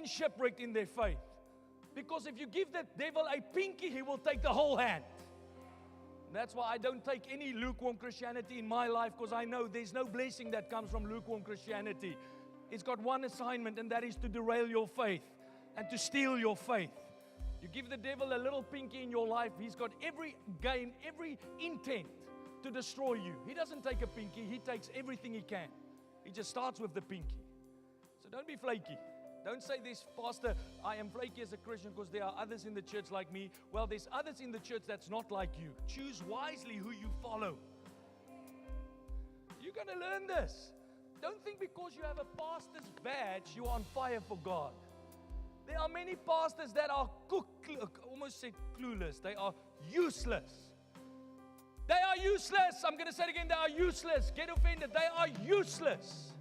been shipwrecked in their faith. Because if you give the devil a pinky, he will take the whole hand. And that's why I don't take any lukewarm Christianity in my life, because I know there's no blessing that comes from lukewarm Christianity. It's got one assignment, and that is to derail your faith and to steal your faith. You give the devil a little pinky in your life, he's got every game, every intent to destroy you. He doesn't take a pinky, he takes everything he can. He just starts with the pinky. So don't be flaky. Don't say this, Pastor, I am flaky as a Christian because there are others in the church like me. Well, there's others in the church that's not like you. Choose wisely who you follow. You're going to learn this. Don't think because you have a pastor's badge, you're on fire for God. There are many pastors that are almost said clueless. They are useless. They are useless. I'm going to say it again. They are useless. Get offended. They are useless.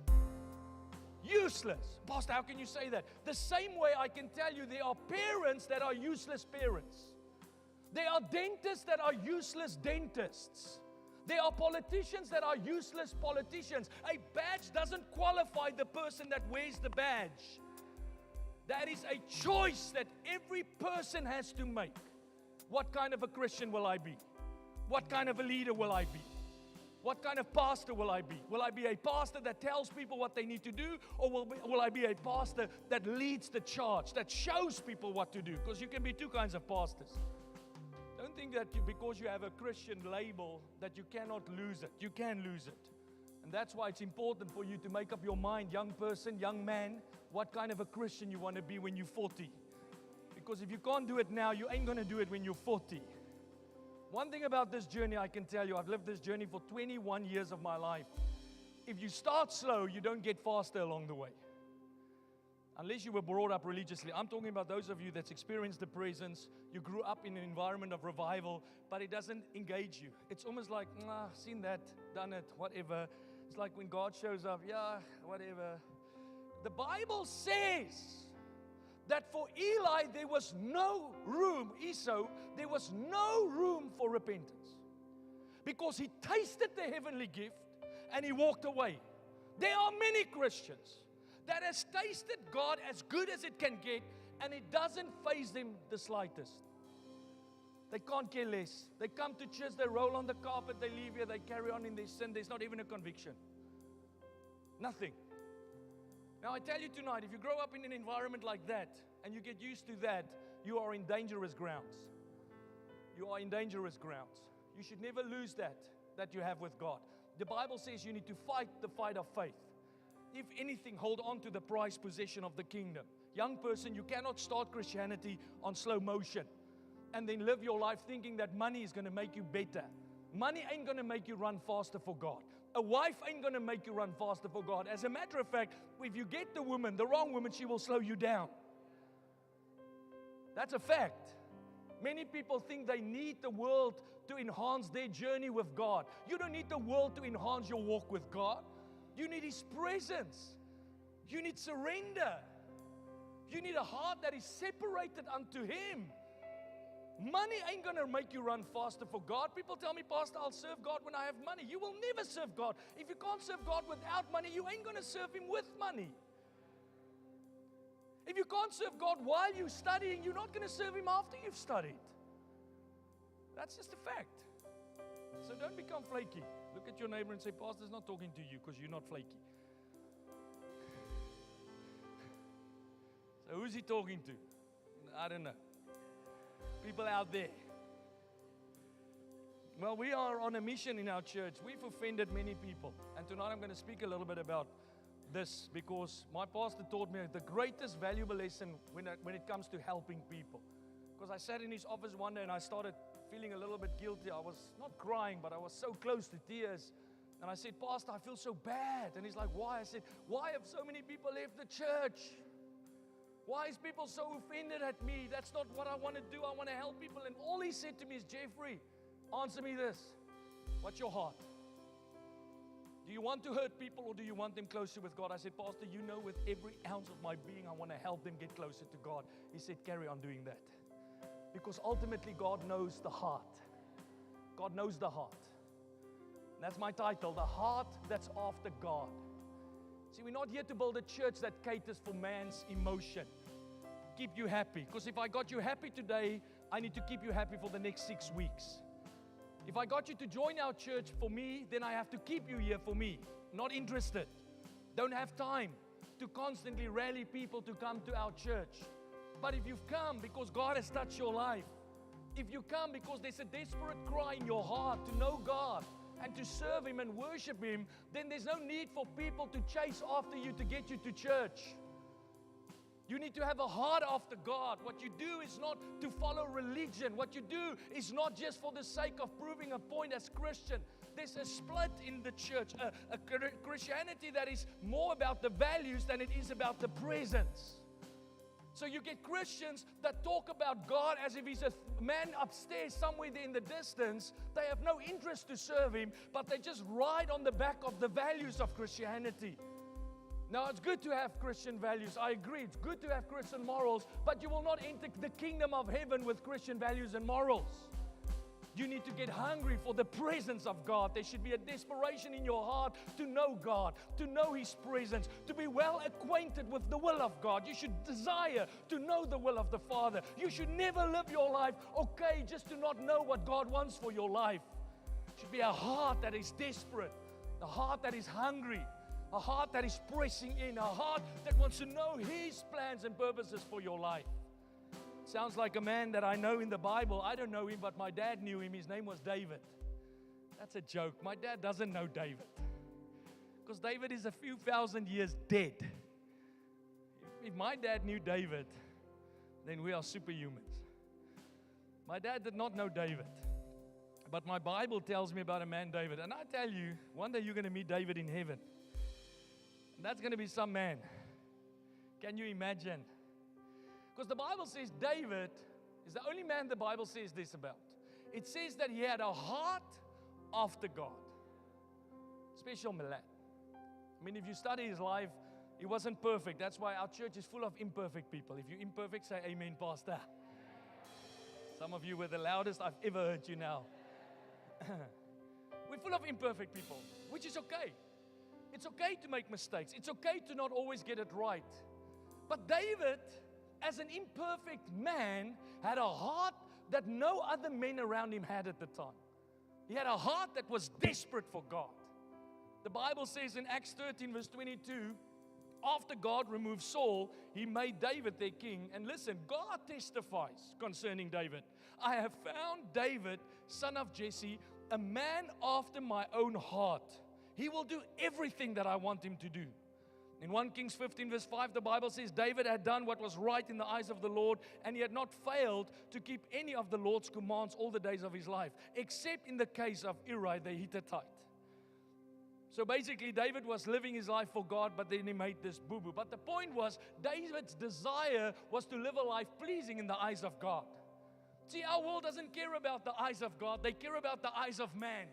Useless. Pastor, how can you say that? The same way I can tell you there are parents that are useless parents. There are dentists that are useless dentists. There are politicians that are useless politicians. A badge doesn't qualify the person that wears the badge. That is a choice that every person has to make. What kind of a Christian will I be? What kind of a leader will I be? What kind of pastor will I be? Will I be a pastor that tells people what they need to do? Or will I be a pastor that leads the charge, that shows people what to do? Because you can be two kinds of pastors. Don't think that because you have a Christian label that you cannot lose it. You can lose it. And that's why it's important for you to make up your mind, young person, young man, what kind of a Christian you want to be when you're 40. Because if you can't do it now, you ain't going to do it when you're 40. One thing about this journey, I can tell you, I've lived this journey for 21 years of my life. If you start slow, you don't get faster along the way. Unless you were brought up religiously. I'm talking about those of you that's experienced the presence. You grew up in an environment of revival, but it doesn't engage you. It's almost like, seen that, done it, whatever. It's like when God shows up, yeah, whatever. The Bible says that for Eli, there was no room, Esau, there was no room for repentance. Because he tasted the heavenly gift and he walked away. There are many Christians that has tasted God as good as it can get, and it doesn't faze them the slightest. They can't care less. They come to church, they roll on the carpet, they leave here, they carry on in their sin. There's not even a conviction. Nothing. Now I tell you tonight, if you grow up in an environment like that, and you get used to that, you are in dangerous grounds. You are in dangerous grounds. You should never lose that you have with God. The Bible says you need to fight the fight of faith. If anything, hold on to the prized possession of the kingdom. Young person, you cannot start Christianity on slow motion and then live your life thinking that money is going to make you better. Money ain't going to make you run faster for God. A wife ain't going to make you run faster for God. As a matter of fact, if you get the woman, the wrong woman, she will slow you down. That's a fact. Many people think they need the world to enhance their journey with God. You don't need the world to enhance your walk with God. You need His presence. You need surrender. You need a heart that is separated unto Him. Money ain't going to make you run faster for God. People tell me, Pastor, I'll serve God when I have money. You will never serve God. If you can't serve God without money, you ain't going to serve Him with money. If you can't serve God while you're studying, you're not going to serve Him after you've studied. That's just a fact. So don't become flaky. Look at your neighbor and say, Pastor's not talking to you because you're not flaky. So who's he talking to? I don't know. People out there. Well, we are on a mission in our church. We've offended many people. And tonight I'm going to speak a little bit about this because my pastor taught me the greatest valuable lesson when it comes to helping people. Because I sat in his office one day and I started feeling a little bit guilty. I was not crying, but I was so close to tears. And I said, Pastor, I feel so bad. And he's like, why? I said, why have so many people left the church? Why is people so offended at me? That's not what I want to do. I want to help people. And all he said to me is, Jeffrey, answer me this. What's your heart? Do you want to hurt people or do you want them closer with God? I said, Pastor, you know with every ounce of my being, I want to help them get closer to God. He said, carry on doing that. Because ultimately, God knows the heart. God knows the heart. And that's my title, The Heart That's After God. See, we're not here to build a church that caters for man's emotion. keep you happy. Because if I got you happy today, I need to keep you happy for the next 6 weeks. If I got you to join our church for me, then I have to keep you here for me. Not interested. Don't have time to constantly rally people to come to our church. But if you've come because God has touched your life, if you come because there's a desperate cry in your heart to know God and to serve Him and worship Him, then there's no need for people to chase after you to get you to church. You need to have a heart after God. What you do is not to follow religion. What you do is not just for the sake of proving a point as Christian. There's a split in the church, a Christianity that is more about the values than it is about the presence. So you get Christians that talk about God as if He's a man upstairs somewhere there in the distance. They have no interest to serve Him, but they just ride on the back of the values of Christianity. Now, it's good to have Christian values. I agree. It's good to have Christian morals, but you will not enter the kingdom of heaven with Christian values and morals. You need to get hungry for the presence of God. There should be a desperation in your heart to know God, to know His presence, to be well acquainted with the will of God. You should desire to know the will of the Father. You should never live your life okay just to not know what God wants for your life. It should be a heart that is desperate, a heart that is hungry, a heart that is pressing in, a heart that wants to know His plans and purposes for your life. Sounds like a man that I know in the Bible. I don't know him, but my dad knew him. His name was David. That's a joke. My dad doesn't know David, because David is a few thousand years dead. If my dad knew David, then we are superhumans. My dad did not know David, but my Bible tells me about a man, David. And I tell you, one day you're going to meet David in heaven. And that's going to be some man. Can you imagine? Because the Bible says David is the only man the Bible says this about. It says that he had a heart after God. Special man. I mean, if you study his life, he wasn't perfect. That's why our church is full of imperfect people. If you're imperfect, say amen, Pastor. Some of you were the loudest I've ever heard you now. We're full of imperfect people, which is okay. It's okay to make mistakes. It's okay to not always get it right. But David, as an imperfect man, had a heart that no other men around him had at the time. He had a heart that was desperate for God. The Bible says in Acts 13 verse 22, after God removed Saul, He made David their king. And listen, God testifies concerning David. I have found David, son of Jesse, a man after my own heart. He will do everything that I want him to do. In 1 Kings 15 verse 5, the Bible says David had done what was right in the eyes of the Lord, and he had not failed to keep any of the Lord's commands all the days of his life, except in the case of Uriah the Hittite. So basically, David was living his life for God, but then he made this boo-boo. But the point was, David's desire was to live a life pleasing in the eyes of God. See, our world doesn't care about the eyes of God. They care about the eyes of man.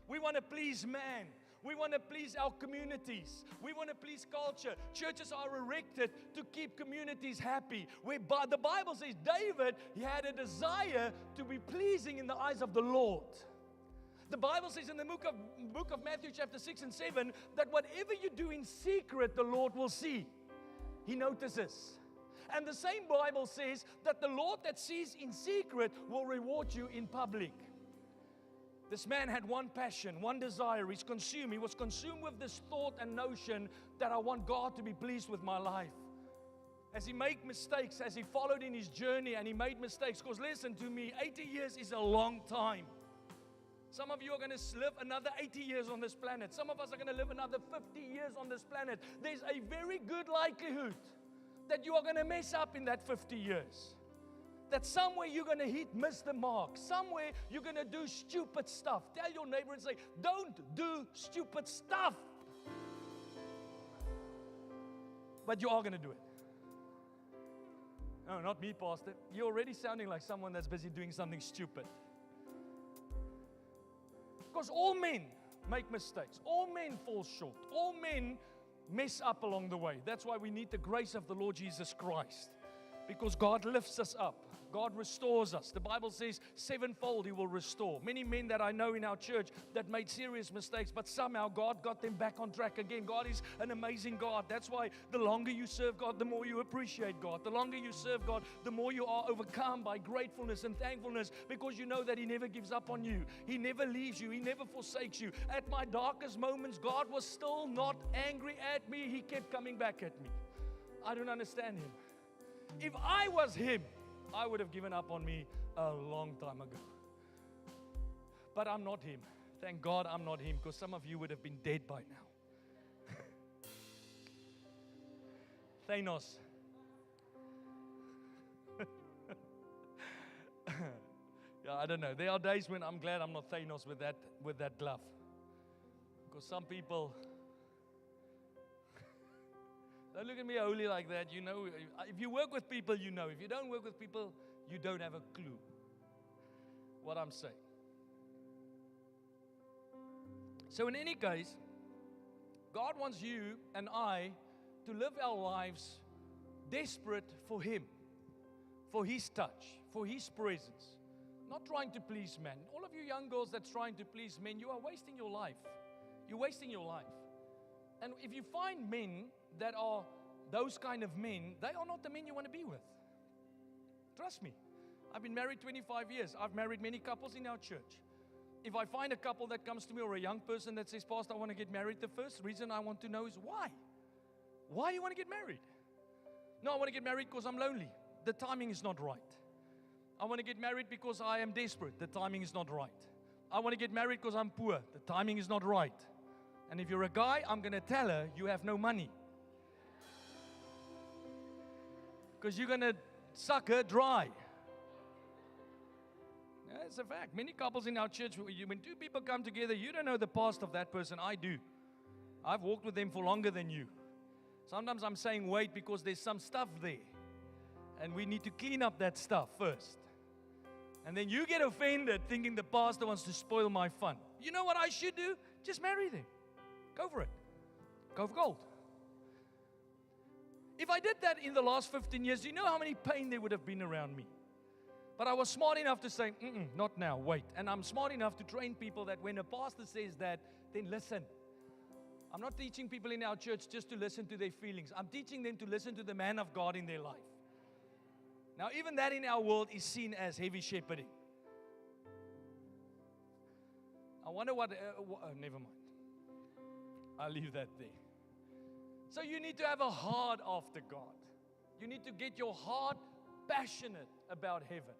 We want to please man. We want to please our communities. We want to please culture. Churches are erected to keep communities happy. Whereby the Bible says David, he had a desire to be pleasing in the eyes of the Lord. The Bible says in the book of Matthew chapter 6 and 7 that whatever you do in secret, the Lord will see. He notices. And the same Bible says that the Lord that sees in secret will reward you in public. This man had one passion, one desire. He was consumed with this thought and notion that I want God to be pleased with my life. As he made mistakes, as he followed in his journey and he made mistakes, because listen to me, 80 years is a long time. Some of you are going to live another 80 years on this planet. Some of us are going to live another 50 years on this planet. There's a very good likelihood that you are going to mess up in that 50 years. That somewhere you're going to miss the mark. Somewhere you're going to do stupid stuff. Tell your neighbor and say, don't do stupid stuff. But you are going to do it. No, not me, Pastor. You're already sounding like someone that's busy doing something stupid. Because all men make mistakes. All men fall short. All men mess up along the way. That's why we need the grace of the Lord Jesus Christ. Because God lifts us up. God restores us. The Bible says sevenfold He will restore. Many men that I know in our church that made serious mistakes, but somehow God got them back on track again. God is an amazing God. That's why the longer you serve God, the more you appreciate God. The longer you serve God, the more you are overcome by gratefulness and thankfulness, because you know that He never gives up on you. He never leaves you. He never forsakes you. At my darkest moments, God was still not angry at me. He kept coming back at me. I don't understand Him. If I was Him, I would have given up on me a long time ago. But I'm not Him. Thank God I'm not Him, because some of you would have been dead by now. Thanos. Yeah, I don't know. There are days when I'm glad I'm not Thanos with that glove. Because some people, don't look at me holy like that. You know, if you work with people, you know. If you don't work with people, you don't have a clue what I'm saying. So in any case, God wants you and I to live our lives desperate for Him, for His touch, for His presence. Not trying to please men. All of you young girls that's trying to please men, you are wasting your life. You're wasting your life. And if you find men that are those kind of men, they are not the men you want to be with. Trust me. I've been married 25 years. I've married many couples in our church. If I find a couple that comes to me, or a young person that says, Pastor, I want to get married, the first reason I want to know is why? Why do you want to get married? No, I want to get married because I'm lonely. The timing is not right. I want to get married because I am desperate. The timing is not right. I want to get married because I'm poor. The timing is not right. And if you're a guy, I'm going to tell her you have no money. Because you're going to suck her dry. That's a fact. Many couples in our church, when two people come together, you don't know the past of that person. I do. I've walked with them for longer than you. Sometimes I'm saying wait because there's some stuff there. And we need to clean up that stuff first. And then you get offended thinking the pastor wants to spoil my fun. You know what I should do? Just marry them. Go for it. Go for gold. If I did that in the last 15 years, do you know how many pain there would have been around me? But I was smart enough to say, not now, wait. And I'm smart enough to train people that when a pastor says that, then listen. I'm not teaching people in our church just to listen to their feelings. I'm teaching them to listen to the man of God in their life. Now, even that in our world is seen as heavy shepherding. I wonder what, never mind. I'll leave that there. So you need to have a heart after God. You need to get your heart passionate about heaven.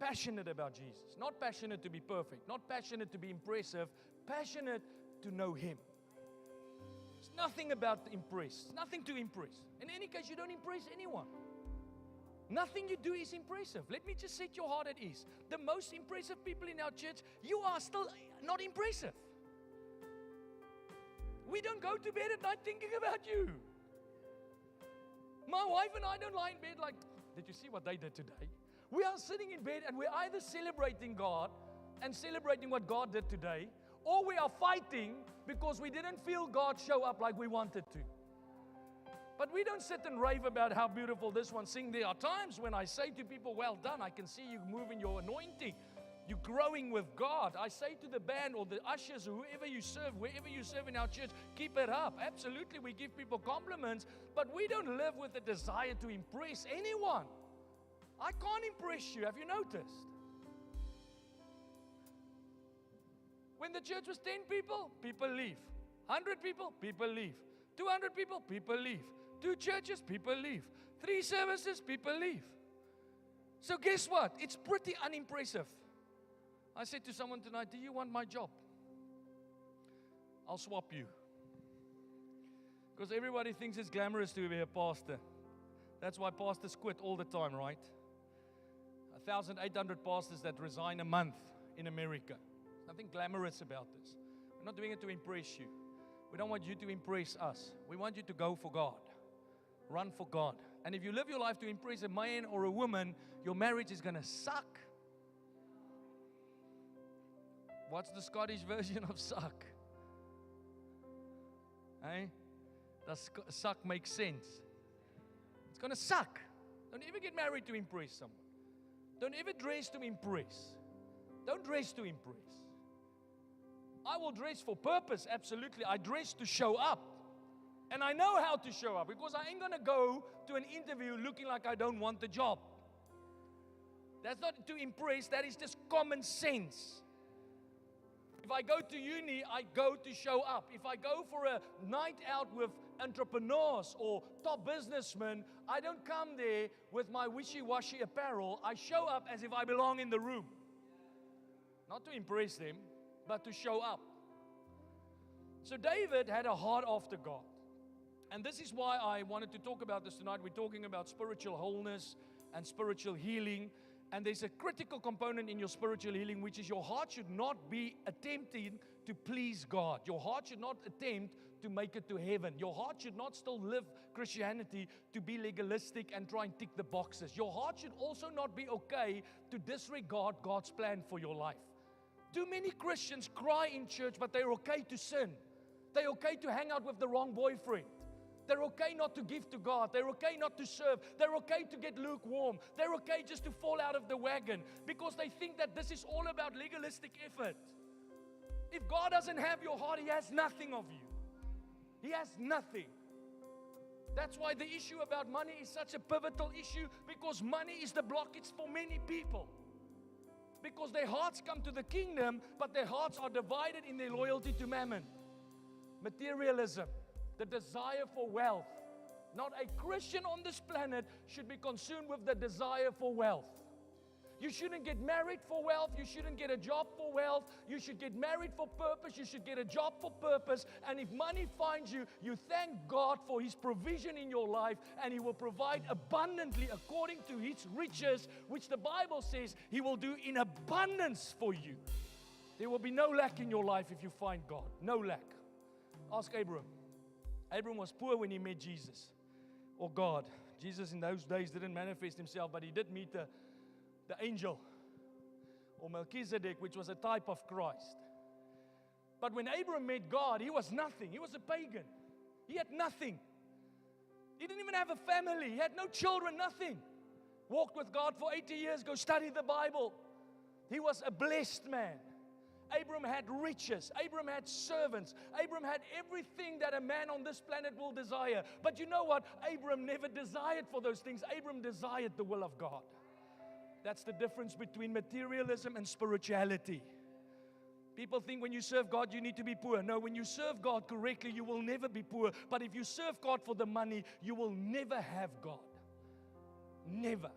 Passionate about Jesus. Not passionate to be perfect. Not passionate to be impressive. Passionate to know Him. It's nothing about impress. It's nothing to impress. In any case, you don't impress anyone. Nothing you do is impressive. Let me just set your heart at ease. The most impressive people in our church, you are still not impressive. We don't go to bed at night thinking about you. My wife and I don't lie in bed like, did you see what they did today? We are sitting in bed and we're either celebrating God and celebrating what God did today, or we are fighting because we didn't feel God show up like we wanted to. But we don't sit and rave about how beautiful this one sing. There are times when I say to people, well done, I can see you moving your anointing. You're growing with God. I say to the band or the ushers or whoever you serve, wherever you serve in our church, keep it up. Absolutely, we give people compliments, but we don't live with the desire to impress anyone. I can't impress you. Have you noticed? When the church was 10 people, people leave. 100 people, people leave. 200 people, people leave. 2 churches, people leave. 3 services, people leave. So guess what? It's pretty unimpressive. I said to someone tonight, do you want my job? I'll swap you. Because everybody thinks it's glamorous to be a pastor. That's why pastors quit all the time, right? 1,800 pastors that resign a month in America. Nothing glamorous about this. We're not doing it to impress you. We don't want you to impress us. We want you to go for God. Run for God. And if you live your life to impress a man or a woman, your marriage is going to suck. What's the Scottish version of suck? Hey? Does suck make sense? It's going to suck. Don't ever get married to impress someone. Don't ever dress to impress. Don't dress to impress. I will dress for purpose, absolutely. I dress to show up. And I know how to show up because I ain't going to go to an interview looking like I don't want the job. That's not to impress, that is just common sense. If I go to uni, I go to show up. If I go for a night out with entrepreneurs or top businessmen, I don't come there with my wishy-washy apparel. I show up as if I belong in the room. Not to impress them, but to show up. So David had a heart after God. And this is why I wanted to talk about this tonight. We're talking about spiritual wholeness and spiritual healing. And there's a critical component in your spiritual healing, which is your heart should not be attempting to please God. Your heart should not attempt to make it to heaven. Your heart should not still live Christianity to be legalistic and try and tick the boxes. Your heart should also not be okay to disregard God's plan for your life. Too many Christians cry in church, but they're okay to sin. They're okay to hang out with the wrong boyfriend. They're okay not to give to God. They're okay not to serve. They're okay to get lukewarm. They're okay just to fall out of the wagon because they think that this is all about legalistic effort. If God doesn't have your heart, He has nothing of you. He has nothing. That's why the issue about money is such a pivotal issue, because money is the blockage for many people. Because their hearts come to the kingdom, but their hearts are divided in their loyalty to mammon. Materialism. The desire for wealth. Not a Christian on this planet should be consumed with the desire for wealth. You shouldn't get married for wealth. You shouldn't get a job for wealth. You should get married for purpose. You should get a job for purpose. And if money finds you, you thank God for His provision in your life, and He will provide abundantly according to His riches, which the Bible says He will do in abundance for you. There will be no lack in your life if you find God. No lack. Ask Abraham. Abram was poor when he met Jesus, or God. Jesus in those days didn't manifest Himself, but he did meet the angel, or Melchizedek, which was a type of Christ. But when Abram met God, he was nothing. He was a pagan. He had nothing. He didn't even have a family. He had no children, nothing. Walked with God for 80 years, go study the Bible. He was a blessed man. Abram had riches. Abram had servants. Abram had everything that a man on this planet will desire. But you know what? Abram never desired for those things. Abram desired the will of God. That's the difference between materialism and spirituality. People think when you serve God, you need to be poor. No, when you serve God correctly, you will never be poor. But if you serve God for the money, you will never have God. Never.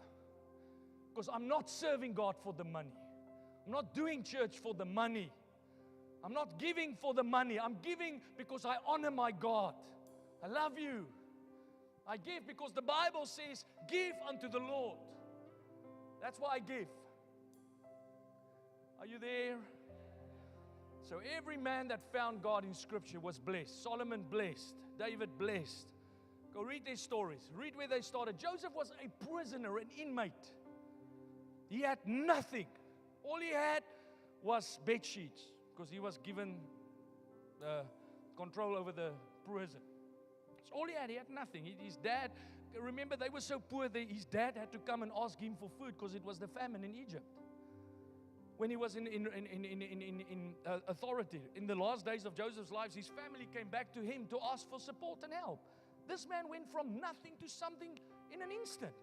Because I'm not serving God for the money. I'm not doing church for the money. I'm not giving for the money. I'm giving because I honor my God. I love you. I give because the Bible says, give unto the Lord. That's why I give. Are you there? So every man that found God in Scripture was blessed. Solomon blessed. David blessed. Go read their stories. Read where they started. Joseph was a prisoner, an inmate. He had nothing. All he had was bed sheets, because he was given control over the prison. That's all he had. He had nothing. His dad, remember, they were so poor that his dad had to come and ask him for food because it was the famine in Egypt. When he was in authority, in the last days of Joseph's life, his family came back to him to ask for support and help. This man went from nothing to something in an instant.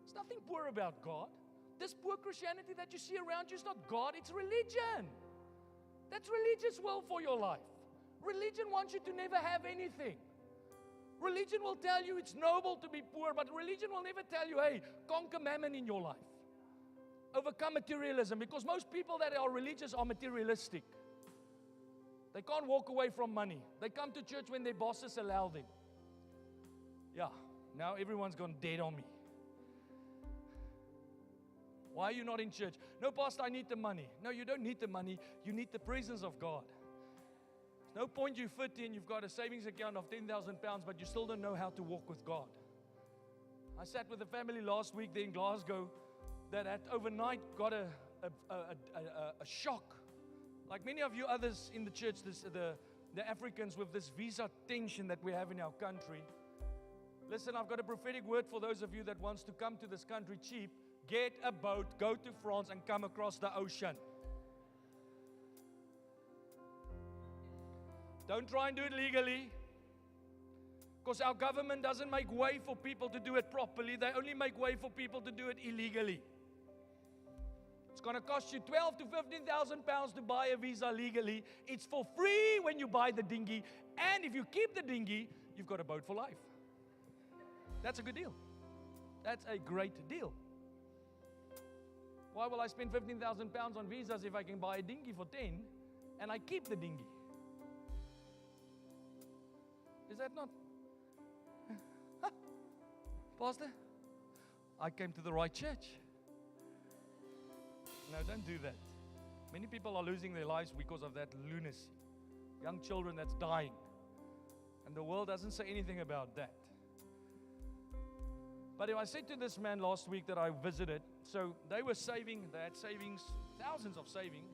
There's nothing poor about God. This poor Christianity that you see around you is not God, it's religion. That's religious will for your life. Religion wants you to never have anything. Religion will tell you it's noble to be poor, but religion will never tell you, hey, conquer mammon in your life. Overcome materialism, because most people that are religious are materialistic. They can't walk away from money. They come to church when their bosses allow them. Yeah, now everyone's gone dead on me. Why are you not in church? No, Pastor, I need the money. No, you don't need the money. You need the presence of God. There's no point you fit in. You've got a savings account of 10,000 pounds, but you still don't know how to walk with God. I sat with a family last week there in Glasgow that had overnight got a shock. Like many of you others in the church, the Africans with this visa tension that we have in our country. Listen, I've got a prophetic word for those of you that wants to come to this country cheap. Get a boat, go to France, and come across the ocean. Don't try and do it legally, because our government doesn't make way for people to do it properly. They only make way for people to do it illegally. It's going to cost you 12 to 15,000 pounds to buy a visa legally. It's for free when you buy the dinghy. And if you keep the dinghy, you've got a boat for life. That's a good deal. That's a great deal. Why will I spend 15,000 pounds on visas if I can buy a dinghy for 10 and I keep the dinghy? Is that not? Pastor, I came to the right church. No, don't do that. Many people are losing their lives because of that lunacy. Young children that's dying. And the world doesn't say anything about that. But I said to this man last week that I visited, so they were saving, they had savings, thousands of savings,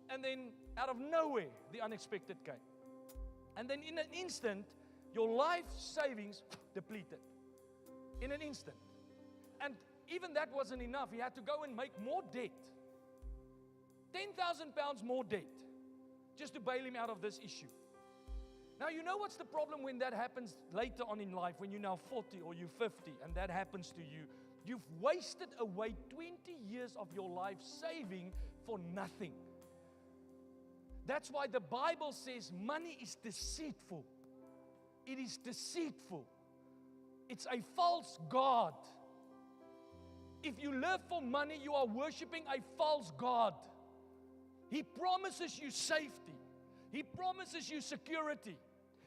and then out of nowhere, the unexpected came. And then in an instant, your life savings depleted. In an instant. And even that wasn't enough. He had to go and make more debt. 10,000 pounds more debt just to bail him out of this issue. Now, you know what's the problem when that happens later on in life, when you're now 40 or you're 50 and that happens to you? You've wasted away 20 years of your life saving for nothing. That's why the Bible says money is deceitful. It is deceitful. It's a false god. If you live for money, you are worshiping a false god. He promises you safety. He promises you security.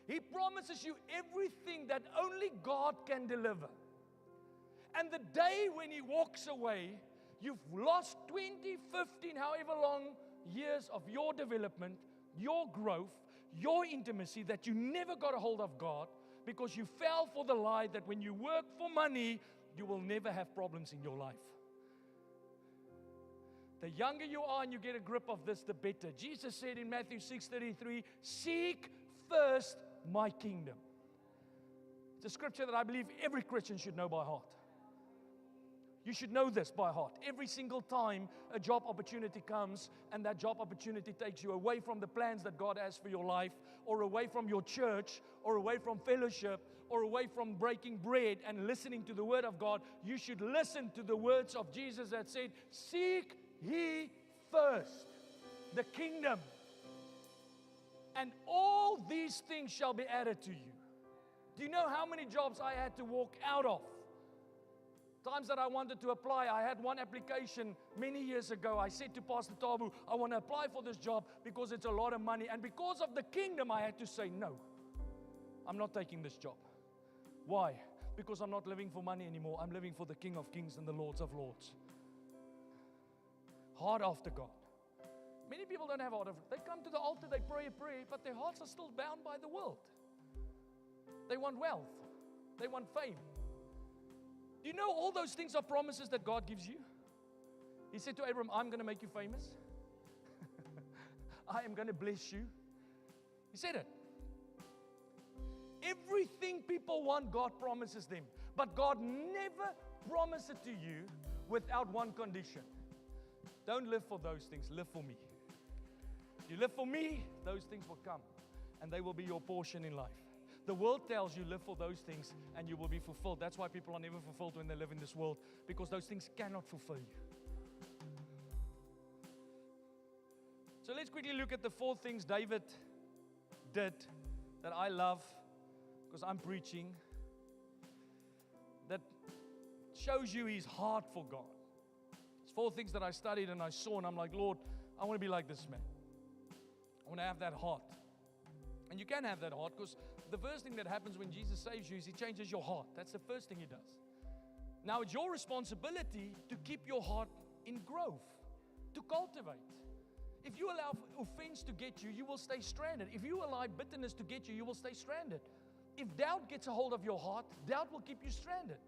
He promises you everything that only God can deliver. And the day when He walks away, you've lost 20, 15, however long years of your development, your growth, your intimacy, that you never got a hold of God because you fell for the lie that when you work for money, you will never have problems in your life. The younger you are and you get a grip of this, the better. Jesus said in Matthew 6:33, seek first my kingdom. It's a scripture that I believe every Christian should know by heart. You should know this by heart. Every single time a job opportunity comes and that job opportunity takes you away from the plans that God has for your life, or away from your church, or away from fellowship, or away from breaking bread and listening to the word of God, you should listen to the words of Jesus that said, seek ye first the kingdom, and all these things shall be added to you. Do you know how many jobs I had to walk out of? Times that I wanted to apply, I had one application many years ago. I said to Pastor Tabu, I want to apply for this job because it's a lot of money. And because of the kingdom, I had to say, no, I'm not taking this job. Why? Because I'm not living for money anymore. I'm living for the King of Kings and the Lords of Lords. Heart after God. Many people don't have heart after. They come to the altar, they pray a prayer, but their hearts are still bound by the world. They want wealth. They want fame. Do you know all those things are promises that God gives you? He said to Abram, I'm going to make you famous. I am going to bless you. He said it. Everything people want, God promises them. But God never promises it to you without one condition. Don't live for those things, live for me. You live for me, those things will come. And they will be your portion in life. The world tells you live for those things and you will be fulfilled. That's why people are never fulfilled when they live in this world, because those things cannot fulfill you. So let's quickly look at the 4 things David did that I love, because I'm preaching, that shows you his heart for God. It's 4 things that I studied and I saw, and I'm like, Lord, I want to be like this man. I want to have that heart. And you can have that heart, because the first thing that happens when Jesus saves you is He changes your heart. That's the first thing He does. Now it's your responsibility to keep your heart in growth, to cultivate. If you allow offense to get you, you will stay stranded. If you allow bitterness to get you, you will stay stranded. If doubt gets a hold of your heart, doubt will keep you stranded.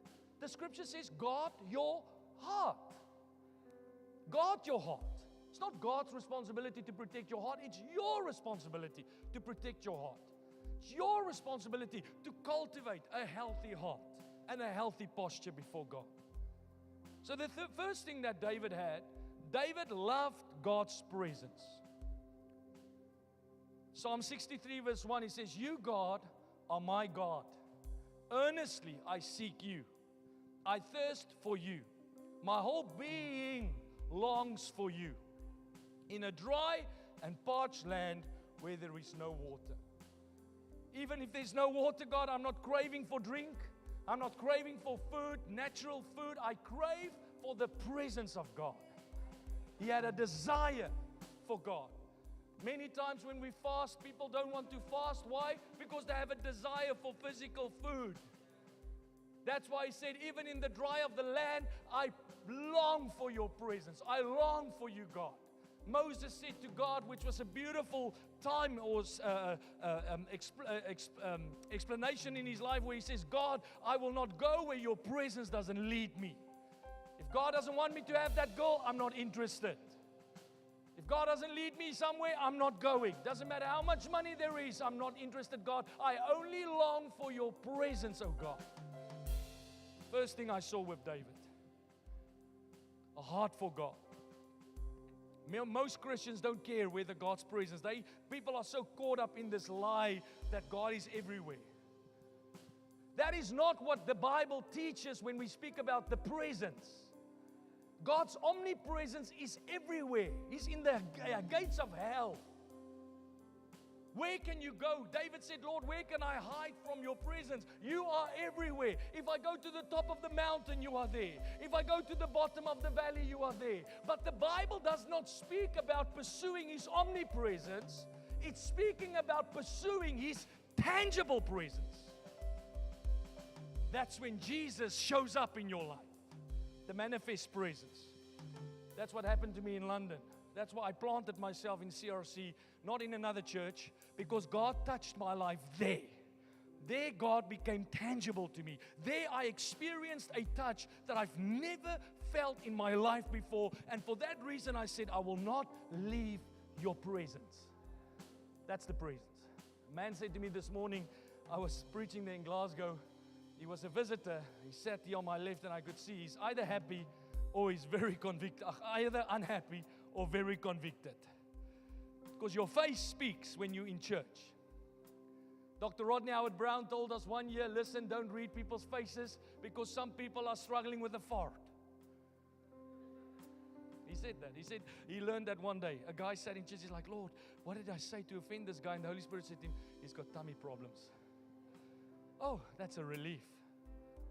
The scripture says, guard your heart. Guard your heart. It's not God's responsibility to protect your heart. It's your responsibility to protect your heart. It's your responsibility to cultivate a healthy heart and a healthy posture before God. So the first thing that David had, David loved God's presence. Psalm 63 verse 1, he says, "You, God, are my God. Earnestly I seek you. I thirst for you. My whole being longs for you. In a dry and parched land where there is no water." Even if there's no water, God, I'm not craving for drink. I'm not craving for food, natural food. I crave for the presence of God. He had a desire for God. Many times when we fast, people don't want to fast. Why? Because they have a desire for physical food. That's why he said, even in the dry of the land, I long for your presence. I long for you, God. Moses said to God, which was a beautiful time or explanation in his life, where he says, "God, I will not go where your presence doesn't lead me." If God doesn't want me to have that goal, I'm not interested. If God doesn't lead me somewhere, I'm not going. Doesn't matter how much money there is, I'm not interested, God. I only long for your presence, oh God. First thing I saw with David, a heart for God. Most Christians don't care whether God's presence. People are so caught up in this lie that God is everywhere. That is not what the Bible teaches when we speak about the presence. God's omnipresence is everywhere. He's in the gates of hell. Where can you go? David said, "Lord, where can I hide from your presence? You are everywhere. If I go to the top of the mountain, you are there. If I go to the bottom of the valley, you are there." But the Bible does not speak about pursuing His omnipresence. It's speaking about pursuing His tangible presence. That's when Jesus shows up in your life. The manifest presence. That's what happened to me in London. That's why I planted myself in CRC, not in another church, because God touched my life there. There God became tangible to me. There I experienced a touch that I've never felt in my life before. And for that reason I said, I will not leave your presence. That's the presence. A man said to me this morning, I was preaching there in Glasgow. He was a visitor. He sat here on my left and I could see he's either happy or he's very convicted. Either unhappy or very convicted. Because your face speaks when you're in church. Dr. Rodney Howard-Browne told us one year, listen, don't read people's faces because some people are struggling with a fart. He said that. He said he learned that one day. A guy sat in church, he's like, Lord, what did I say to offend this guy? And the Holy Spirit said to him, he's got tummy problems. Oh, that's a relief.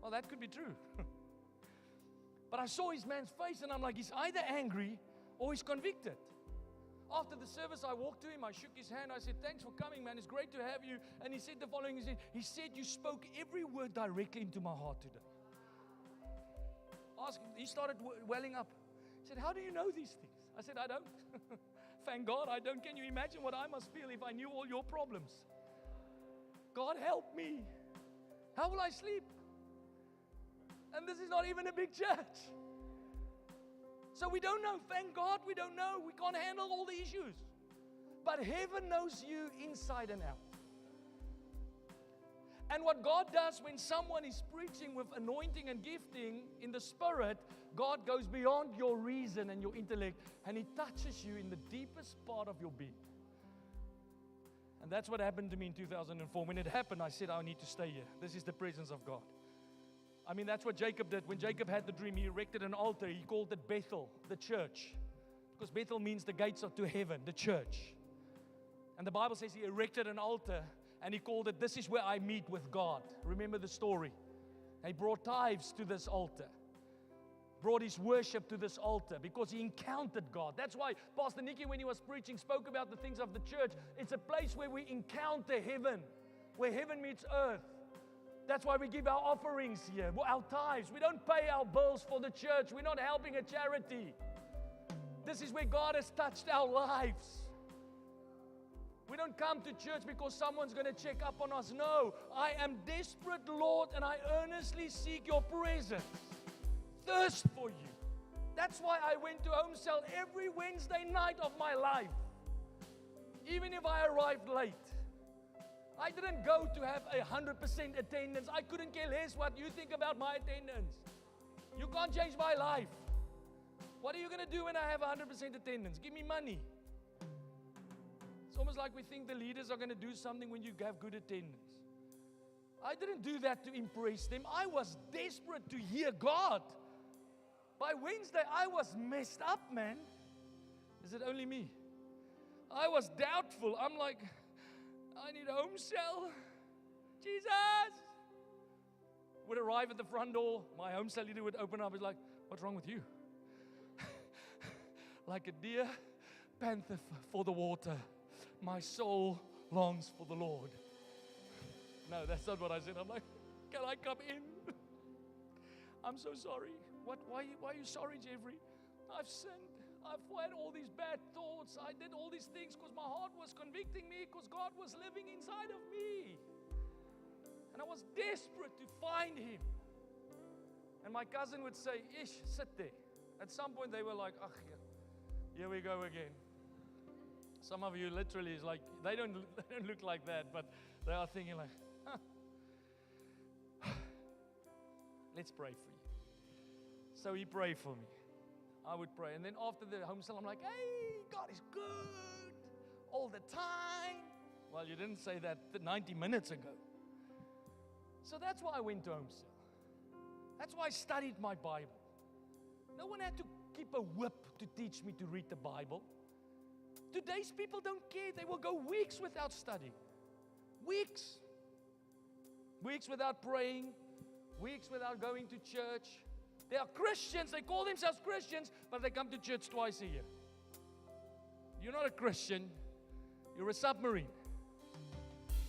Well, that could be true. But I saw his man's face and I'm like, he's either angry or he's convicted. After the service, I walked to him, I shook his hand, I said, thanks for coming, man, it's great to have you. And he said the following, he said, you spoke every word directly into my heart today. He started welling up. He said, how do you know these things? I said, I don't. Thank God I don't. Can you imagine what I must feel if I knew all your problems? God help me. How will I sleep? And this is not even a big church. So we don't know. Thank God we don't know. We can't handle all the issues. But heaven knows you inside and out. And what God does when someone is preaching with anointing and gifting in the Spirit, God goes beyond your reason and your intellect, and He touches you in the deepest part of your being. And that's what happened to me in 2004. When it happened, I said, I need to stay here. This is the presence of God. I mean, that's what Jacob did. When Jacob had the dream, he erected an altar. He called it Bethel, the church. Because Bethel means the gates to heaven, the church. And the Bible says he erected an altar and he called it, this is where I meet with God. Remember the story. He brought tithes to this altar. Brought his worship to this altar because he encountered God. That's why Pastor Nicky, when he was preaching, spoke about the things of the church. It's a place where we encounter heaven, where heaven meets earth. That's why we give our offerings here, our tithes. We don't pay our bills for the church. We're not helping a charity. This is where God has touched our lives. We don't come to church because someone's going to check up on us. No, I am desperate, Lord, and I earnestly seek your presence. Thirst for you. That's why I went to home cell every Wednesday night of my life. Even if I arrived late. I didn't go to have 100% attendance. I couldn't care less what you think about my attendance. You can't change my life. What are you going to do when I have 100% attendance? Give me money. It's almost like we think the leaders are going to do something when you have good attendance. I didn't do that to impress them. I was desperate to hear God. By Wednesday, I was messed up, man. Is it only me? I was doubtful. I'm like, I need a home cell. Jesus! Would arrive at the front door. My home cell leader would open up. He's like, what's wrong with you? Like a deer panther for the water, my soul longs for the Lord. No, that's not what I said. I'm like, can I come in? I'm so sorry. Why are you sorry, Jeffrey? I've sinned. I've had all these bad thoughts. I did all these things because my heart was convicting me, because God was living inside of me. And I was desperate to find Him. And my cousin would say, Ish, sit there. At some point they were like, ach, here we go again. Some of you literally is like, they don't look like that, but they are thinking like, let's pray for you. So he prayed for me. I would pray. And then after the home cell, I'm like, hey, God is good all the time. Well, you didn't say that 90 minutes ago. So that's why I went to home cell. That's why I studied my Bible. No one had to keep a whip to teach me to read the Bible. Today's people don't care. They will go weeks without studying. Weeks. Weeks without praying. Weeks without going to church. They are Christians. They call themselves Christians, but they come to church twice a year. You're not a Christian. You're a submarine.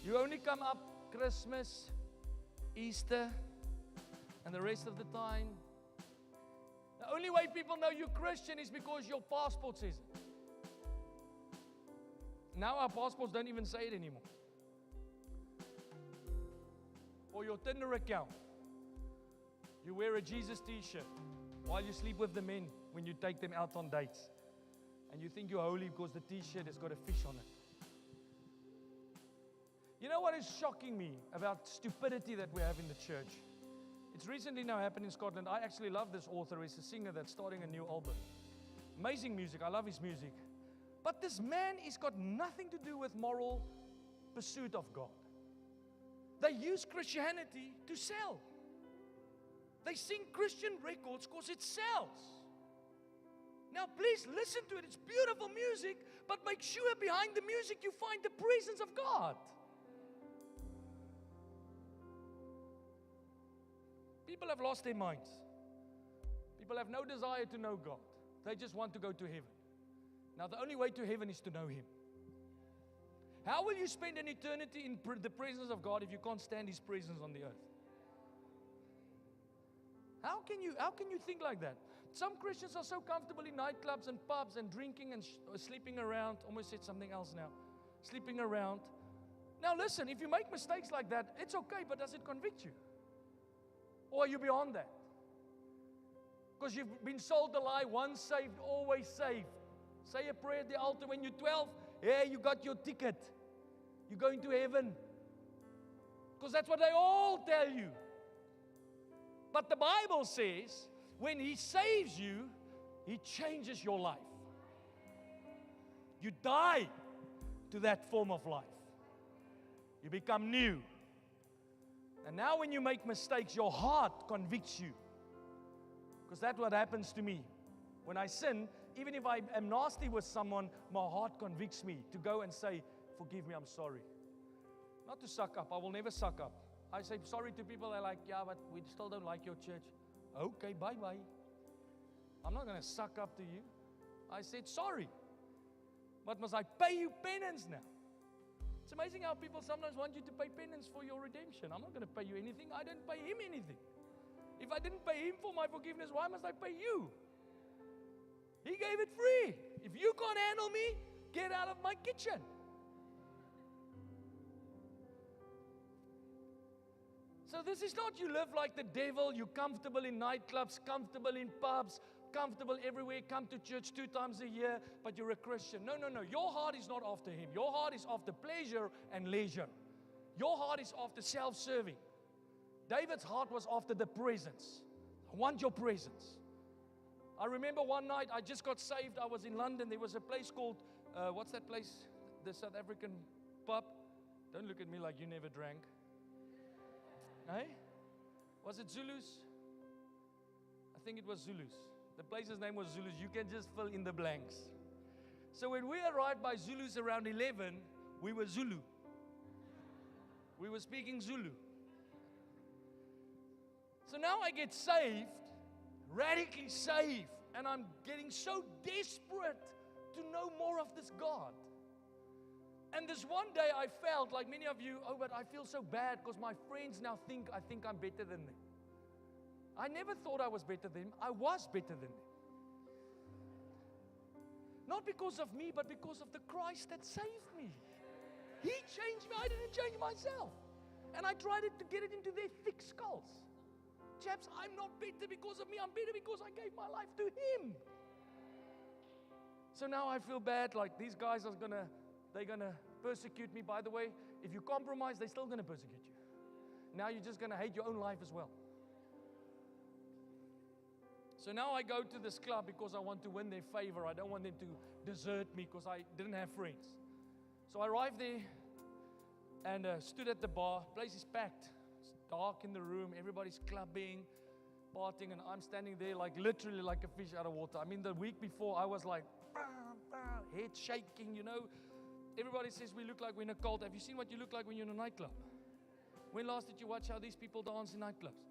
You only come up Christmas, Easter, and the rest of the time. The only way people know you're Christian is because your passport says it. Now our passports don't even say it anymore. Or your Tinder account. You wear a Jesus t-shirt while you sleep with the men when you take them out on dates. And you think you're holy because the t-shirt has got a fish on it. You know what is shocking me about stupidity that we have in the church? It's recently now happened in Scotland. I actually love this author. He's a singer that's starting a new album. Amazing music. I love his music. But this man has got nothing to do with moral pursuit of God. They use Christianity to sell. They sing Christian records because it sells. Now please listen to it. It's beautiful music, but make sure behind the music you find the presence of God. People have lost their minds. People have no desire to know God. They just want to go to heaven. Now the only way to heaven is to know Him. How will you spend an eternity in the presence of God if you can't stand His presence on the earth? How can you think like that? Some Christians are so comfortable in nightclubs and pubs and drinking and sleeping around. Almost said something else now. Sleeping around. Now listen, if you make mistakes like that, it's okay, but does it convict you? Or are you beyond that? Because you've been sold the lie, once saved, always saved. Say a prayer at the altar when you're 12. Yeah, you got your ticket. You're going to heaven. Because that's what they all tell you. But the Bible says, when He saves you, He changes your life. You die to that form of life. You become new. And now when you make mistakes, your heart convicts you. Because that's what happens to me. When I sin, even if I am nasty with someone, my heart convicts me to go and say, forgive me, I'm sorry. Not to suck up. I will never suck up. I say sorry to people. They're like, yeah, but we still don't like your church. Okay, bye-bye. I'm not going to suck up to you. I said sorry. But must I pay you penance now? It's amazing how people sometimes want you to pay penance for your redemption. I'm not going to pay you anything. I didn't pay Him anything. If I didn't pay Him for my forgiveness, why must I pay you? He gave it free. If you can't handle me, get out of my kitchen. So this is not you live like the devil, you're comfortable in nightclubs, comfortable in pubs, comfortable everywhere, come to church 2 times a year, but you're a Christian. No. Your heart is not after Him. Your heart is after pleasure and leisure. Your heart is after self-serving. David's heart was after the presence. I want your presence. I remember one night I just got saved. I was in London. There was a place called, what's that place? The South African pub. Don't look at me like you never drank. Hey? Was it Zulus? I think it was Zulus. The place's name was Zulus. You can just fill in the blanks. So when we arrived by Zulus around 11, we were Zulu. We were speaking Zulu. So now I get saved, radically saved, and I'm getting so desperate to know more of this God. And this one day I felt like many of you, oh, but I feel so bad because my friends now think I'm better than them. I never thought I was better than them. I was better than them. Not because of me, but because of the Christ that saved me. He changed me. I didn't change myself. And I tried to get it into their thick skulls. Chaps, I'm not better because of me. I'm better because I gave my life to Him. So now I feel bad, like these guys are they're gonna persecute me. By the way, if you compromise, they're still gonna persecute you. Now you're just gonna hate your own life as well. So now I go to this club because I want to win their favor. I don't want them to desert me because I didn't have friends. So I arrived there and stood at the bar. Place is packed. It's dark in the room. Everybody's clubbing, partying, and I'm standing there like literally like a fish out of water. I mean, the week before I was like, head shaking, you know. Everybody says we look like we're in a cult. Have you seen what you look like when you're in a nightclub? When last did you watch how these people dance in nightclubs?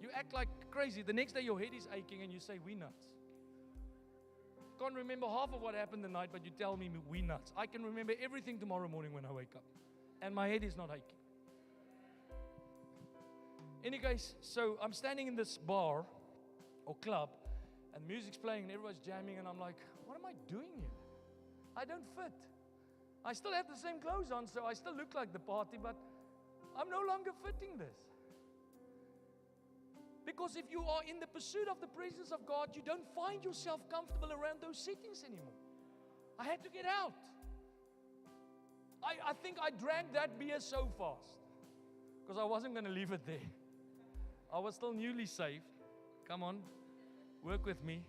You act like crazy. The next day your head is aching and you say, we nuts. Can't remember half of what happened the night, but you tell me we nuts. I can remember everything tomorrow morning when I wake up. And my head is not aching. Any case, so I'm standing in this bar or club and music's playing and everyone's jamming and I'm like, what am I doing here? I don't fit. I still have the same clothes on, so I still look like the party, but I'm no longer fitting this. Because if you are in the pursuit of the presence of God, you don't find yourself comfortable around those settings anymore. I had to get out. I think I drank that beer so fast because I wasn't going to leave it there. I was still newly saved. Come on, work with me.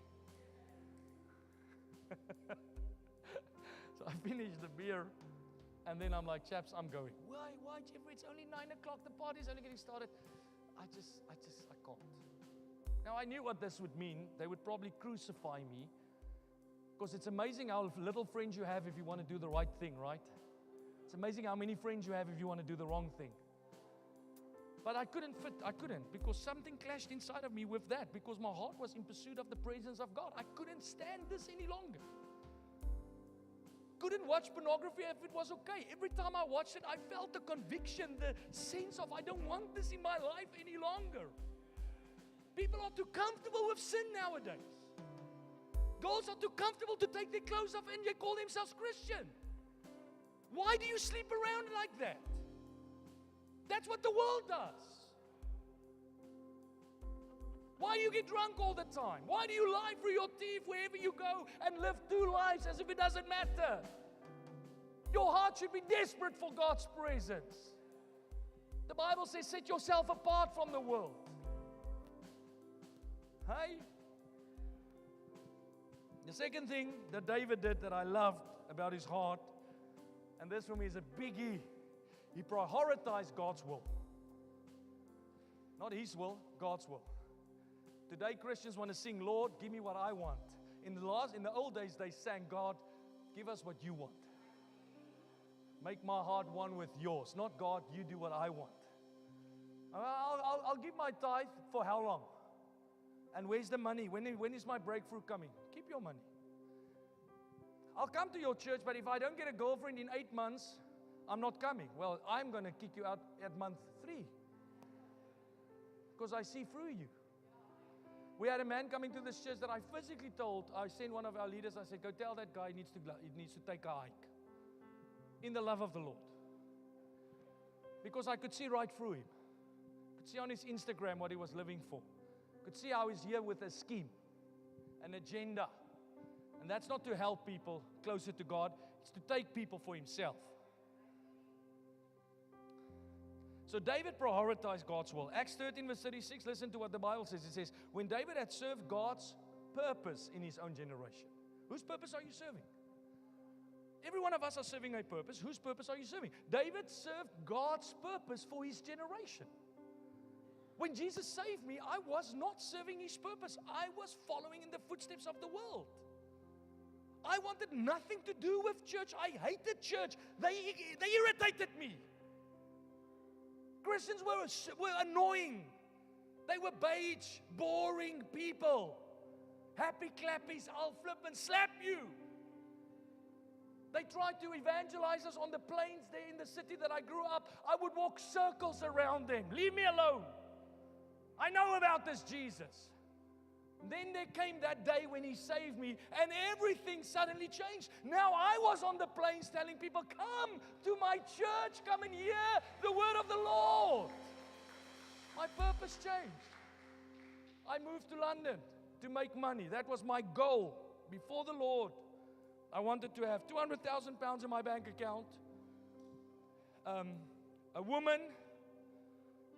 So I finished the beer and then I'm like, chaps, I'm going. Why, Jeffrey? It's only 9 o'clock. The party's only getting started. I can't. Now, I knew what this would mean. They would probably crucify me because it's amazing how little friends you have if you want to do the right thing, right? It's amazing how many friends you have if you want to do the wrong thing. But I couldn't fit. I couldn't because something clashed inside of me with that because my heart was in pursuit of the presence of God. I couldn't stand this any longer. Couldn't watch pornography if it was okay. Every time I watched it, I felt the conviction, the sense of I don't want this in my life any longer. People are too comfortable with sin nowadays. Girls are too comfortable to take their clothes off and they call themselves Christian. Why do you sleep around like that? That's what the world does. Why do you get drunk all the time? Why do you lie through your teeth wherever you go and live two lives as if it doesn't matter? Your heart should be desperate for God's presence. The Bible says, set yourself apart from the world. Hey? The second thing that David did that I loved about his heart, and this for me is a biggie, he prioritized God's will. Not his will, God's will. Today, Christians want to sing, Lord, give me what I want. In the old days, they sang, God, give us what you want. Make my heart one with yours. Not God, you do what I want. I'll give my tithe for how long? And where's the money? When is my breakthrough coming? Keep your money. I'll come to your church, but if I don't get a girlfriend in 8 months, I'm not coming. Well, I'm going to kick you out at month 3 because I see through you. We had a man coming to this church that I physically told, I sent one of our leaders, I said, go tell that guy he needs to take a hike in the love of the Lord. Because I could see right through him. Could see on his Instagram what he was living for. Could see how he's here with a scheme, an agenda. And that's not to help people closer to God, it's to take people for himself. So David prioritized God's will. Acts 13 verse 36, listen to what the Bible says. It says, when David had served God's purpose in his own generation. Whose purpose are you serving? Every one of us are serving a purpose. Whose purpose are you serving? David served God's purpose for his generation. When Jesus saved me, I was not serving His purpose. I was following in the footsteps of the world. I wanted nothing to do with church. I hated church. They irritated me. Christians were annoying. They were beige, boring people. Happy clappies, I'll flip and slap you. They tried to evangelize us on the plains there in the city that I grew up. I would walk circles around them. Leave me alone. I know about this Jesus. Then there came that day when He saved me and everything suddenly changed. Now I was on the plains telling people, come to my church, come and hear the word of the Lord. My purpose changed. I moved to London to make money. That was my goal before the Lord. I wanted to have 200,000 pounds in my bank account. A woman,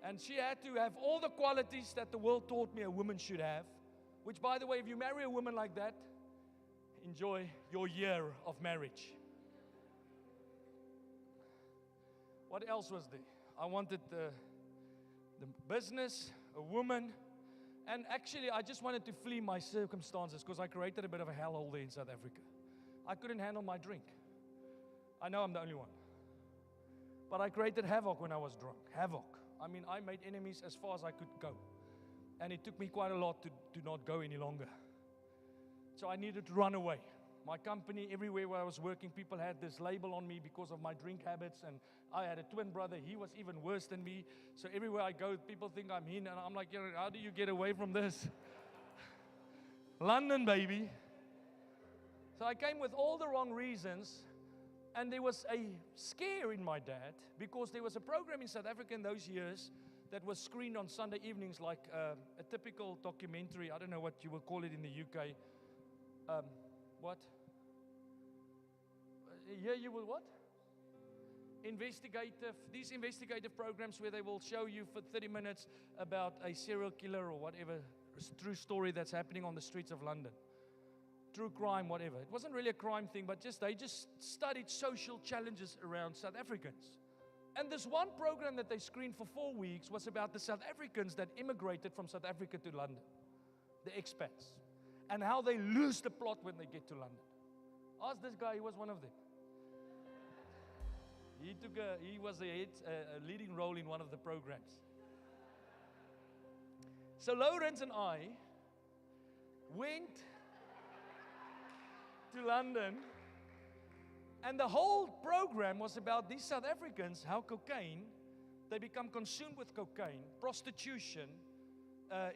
and she had to have all the qualities that the world taught me a woman should have. Which, by the way, if you marry a woman like that, enjoy your year of marriage. What else was there? I wanted the business, a woman, and actually I just wanted to flee my circumstances because I created a bit of a hellhole there in South Africa. I couldn't handle my drink. I know I'm the only one. But I created havoc when I was drunk. Havoc. I mean, I made enemies as far as I could go. And it took me quite a lot to not go any longer. So I needed to run away. My company, everywhere where I was working, people had this label on me because of my drink habits. And I had a twin brother. He was even worse than me. So everywhere I go, people think I'm in. And I'm like, how do you get away from this? London, baby. So I came with all the wrong reasons. And there was a scare in my dad because there was a program in South Africa in those years that was screened on Sunday evenings like a typical documentary. I don't know what you will call it in the UK. What? Here you will what? These investigative programs where they will show you for 30 minutes about a serial killer or whatever true story that's happening on the streets of London. True crime, whatever. It wasn't really a crime thing, but they just studied social challenges around South Africans. And this one program that they screened for 4 weeks was about the South Africans that immigrated from South Africa to London, the expats, and how they lose the plot when they get to London. Ask this guy, he was one of them. He was a leading role in one of the programs. So Lawrence and I went to London, and the whole program was about these South Africans, how cocaine, they become consumed with cocaine, prostitution.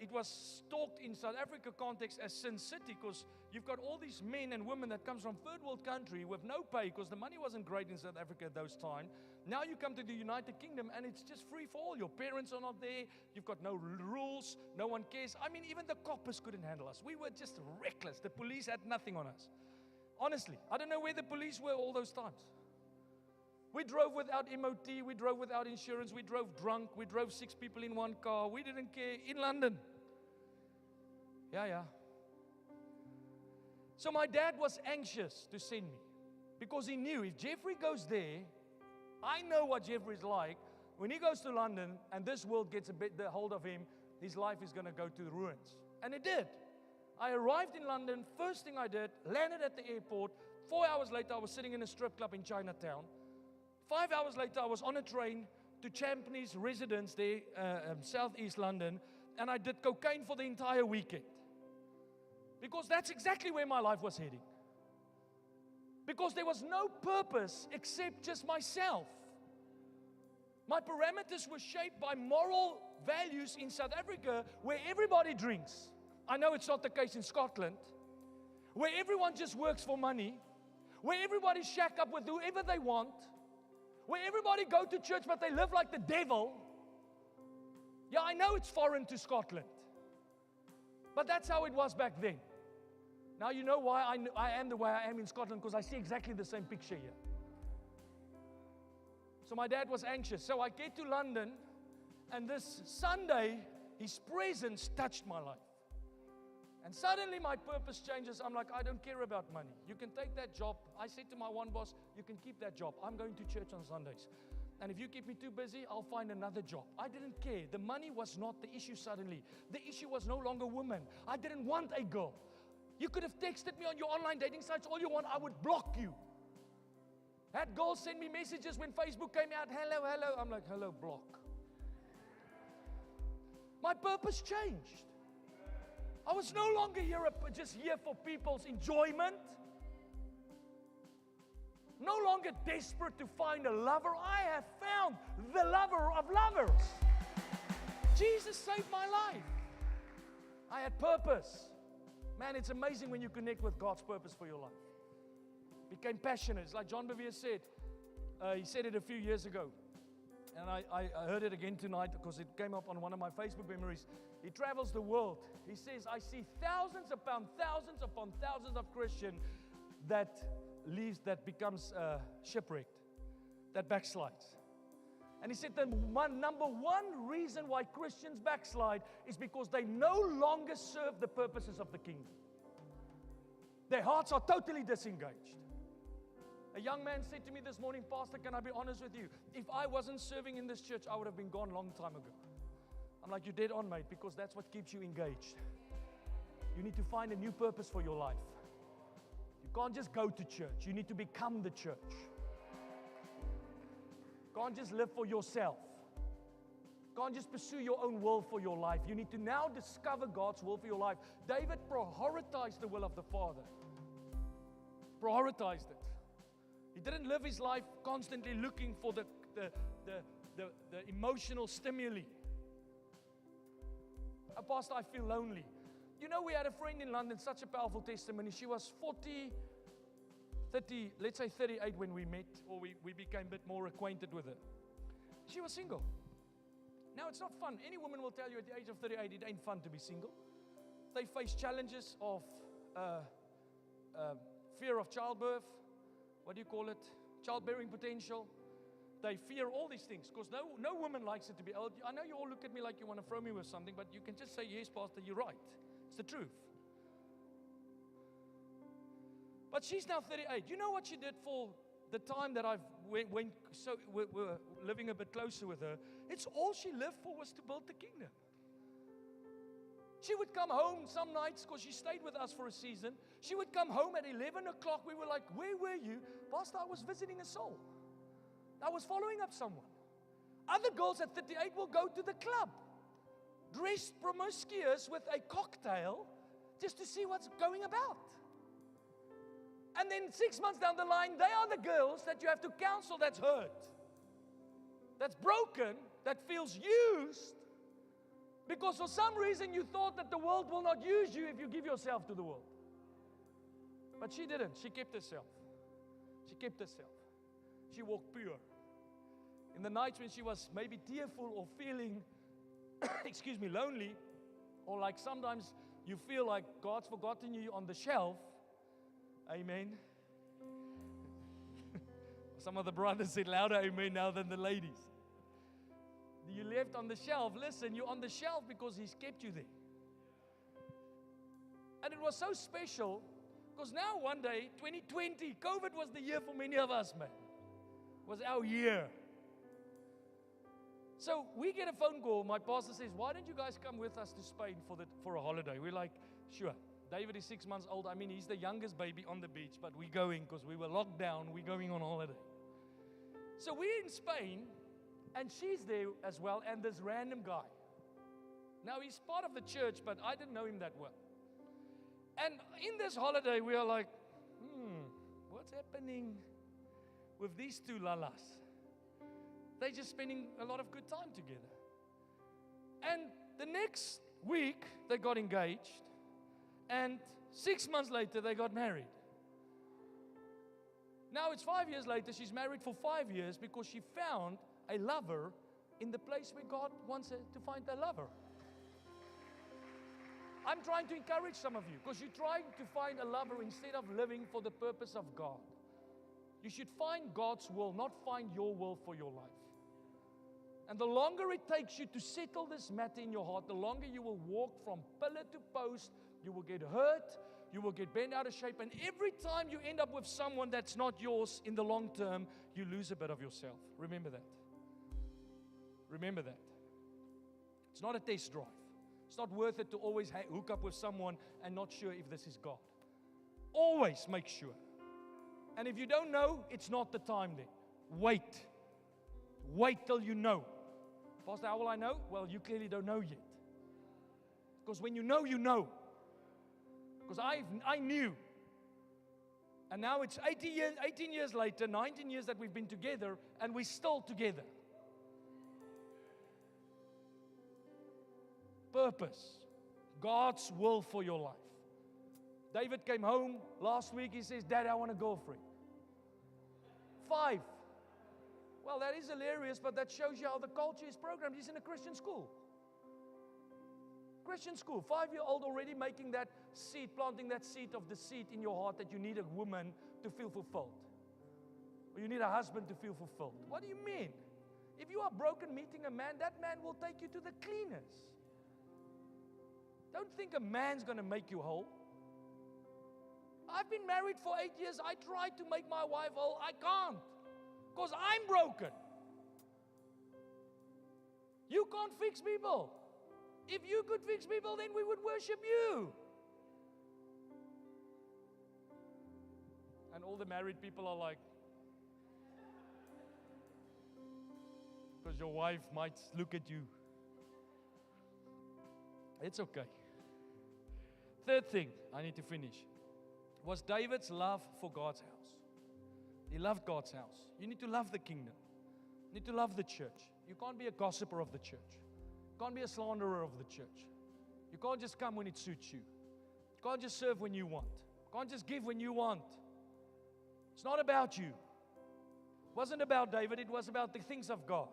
It was talked in South Africa context as Sin City because you've got all these men and women that comes from third world country with no pay because the money wasn't great in South Africa at those times. Now you come to the United Kingdom and it's just free for all. Your parents are not there. You've got no rules. No one cares. I mean, even the coppers couldn't handle us. We were just reckless. The police had nothing on us. Honestly, I don't know where the police were all those times. We drove without MOT, we drove without insurance, we drove drunk, we drove 6 people in one car. We didn't care in London. Yeah. So my dad was anxious to send me because he knew if Jeffrey goes there, I know what Jeffrey's like. When he goes to London and this world gets the hold of him, his life is going to go to the ruins. And it did. I arrived in London, first thing I did, landed at the airport. 4 hours later, I was sitting in a strip club in Chinatown. 5 hours later, I was on a train to Champneys residence there, southeast London, and I did cocaine for the entire weekend. Because that's exactly where my life was heading. Because there was no purpose except just myself. My parameters were shaped by moral values in South Africa where everybody drinks. I know it's not the case in Scotland, where everyone just works for money, where everybody shack up with whoever they want, where everybody go to church but they live like the devil. Yeah, I know it's foreign to Scotland, but that's how it was back then. Now you know why I am the way I am in Scotland, because I see exactly the same picture here. So my dad was anxious. So I get to London, and this Sunday, His presence touched my life. And suddenly my purpose changes. I'm like, I don't care about money. You can take that job. I said to my one boss, you can keep that job. I'm going to church on Sundays. And if you keep me too busy, I'll find another job. I didn't care. The money was not the issue suddenly. The issue was no longer women. I didn't want a girl. You could have texted me on your online dating sites all you want. I would block you. Had girls send me messages when Facebook came out. Hello, hello. I'm like, hello, block. My purpose changed. I was no longer just here for people's enjoyment. No longer desperate to find a lover. I have found the lover of lovers. Jesus saved my life. I had purpose. Man, it's amazing when you connect with God's purpose for your life. Became passionate. It's like John Bevere said. He said it a few years ago. And I heard it again tonight because it came up on one of my Facebook memories. He travels the world. He says, I see thousands upon thousands of Christians that becomes shipwrecked, that backslides. And he said the number one reason why Christians backslide is because they no longer serve the purposes of the kingdom. Their hearts are totally disengaged. A young man said to me this morning, Pastor, can I be honest with you? If I wasn't serving in this church, I would have been gone a long time ago. I'm like, you're dead on, mate, because that's what keeps you engaged. You need to find a new purpose for your life. You can't just go to church. You need to become the church. You can't just live for yourself. You can't just pursue your own will for your life. You need to now discover God's will for your life. David prioritized the will of the Father. Prioritized it. He didn't live his life constantly looking for the emotional stimuli. Pastor, I feel lonely. You know, we had a friend in London, such a powerful testimony. She was 30, let's say 38 when we met, or we became a bit more acquainted with her. She was single. Now, it's not fun. Any woman will tell you at the age of 38, it ain't fun to be single. They face challenges of fear of childbirth. What do you call it? Childbearing potential. They fear all these things because no woman likes it to be old. I know you all look at me like you want to throw me with something, but you can just say, yes, Pastor, you're right. It's the truth. But she's now 38. You know what she did for the time that we're living a bit closer with her? It's all she lived for was to build the kingdom. She would come home some nights because she stayed with us for a season. She would come home at 11 o'clock. We were like, where were you? Pastor, I was visiting a soul. I was following up someone. Other girls at 38 will go to the club, dressed promiscuous with a cocktail just to see what's going about. And then 6 months down the line, they are the girls that you have to counsel that's hurt, that's broken, that feels used. Because for some reason you thought that the world will not use you if you give yourself to the world. But she didn't. She kept herself. She kept herself. She walked pure. In the nights when she was maybe tearful or feeling, lonely, or like sometimes you feel like God's forgotten you on the shelf. Amen. Some of the brothers said louder amen now than the ladies. You left on the shelf. Listen, you're on the shelf because He's kept you there. And it was so special because now one day, 2020, COVID was the year for many of us, man. It was our year. So we get a phone call. My pastor says, why don't you guys come with us to Spain for a holiday? We're like, sure. David is 6 months old. I mean, he's the youngest baby on the beach, but we're going because we were locked down. We're going on holiday. So we're in Spain. And she's there as well, and this random guy. Now, he's part of the church, but I didn't know him that well. And in this holiday, we are like, what's happening with these two lalas? They're just spending a lot of good time together. And the next week, they got engaged. And 6 months later, they got married. Now, it's 5 years later. She's married for 5 years because she found a lover in the place where God wants her to find a lover. I'm trying to encourage some of you because you're trying to find a lover instead of living for the purpose of God. You should find God's will, not find your will for your life. And the longer it takes you to settle this matter in your heart, the longer you will walk from pillar to post. You will get hurt, you will get bent out of shape, and every time you end up with someone that's not yours in the long term, you lose a bit of yourself. Remember that. Remember that. It's not a test drive. It's not worth it to always hook up with someone and not sure if this is God. Always make sure. And if you don't know, it's not the time then. Wait. Wait till you know. Pastor, how will I know? Well, you clearly don't know yet. Because when you know, you know. Because I knew. And now it's 18 years later, 19 years that we've been together, and we're still together. Purpose. God's will for your life. David came home last week. He says, Dad, I want a girlfriend. 5. Well, that is hilarious, but that shows you how the culture is programmed. He's in a Christian school. Christian school. 5-year-old already making that seed, planting that seed of the seed in your heart that you need a woman to feel fulfilled. Or you need a husband to feel fulfilled. What do you mean? If you are broken meeting a man, that man will take you to the cleaners. Don't think a man's going to make you whole. I've been married for 8 years. I tried to make my wife whole. I can't. Because I'm broken. You can't fix people. If you could fix people, then we would worship you. And all the married people are like, because your wife might look at you. It's okay. Third thing, I need to finish, was David's love for God's house. He loved God's house. You need to love the kingdom. You need to love the church. You can't be a gossiper of the church. You can't be a slanderer of the church. You can't just come when it suits you. You can't just serve when you want. You can't just give when you want. It's not about you. It wasn't about David. It was about the things of God.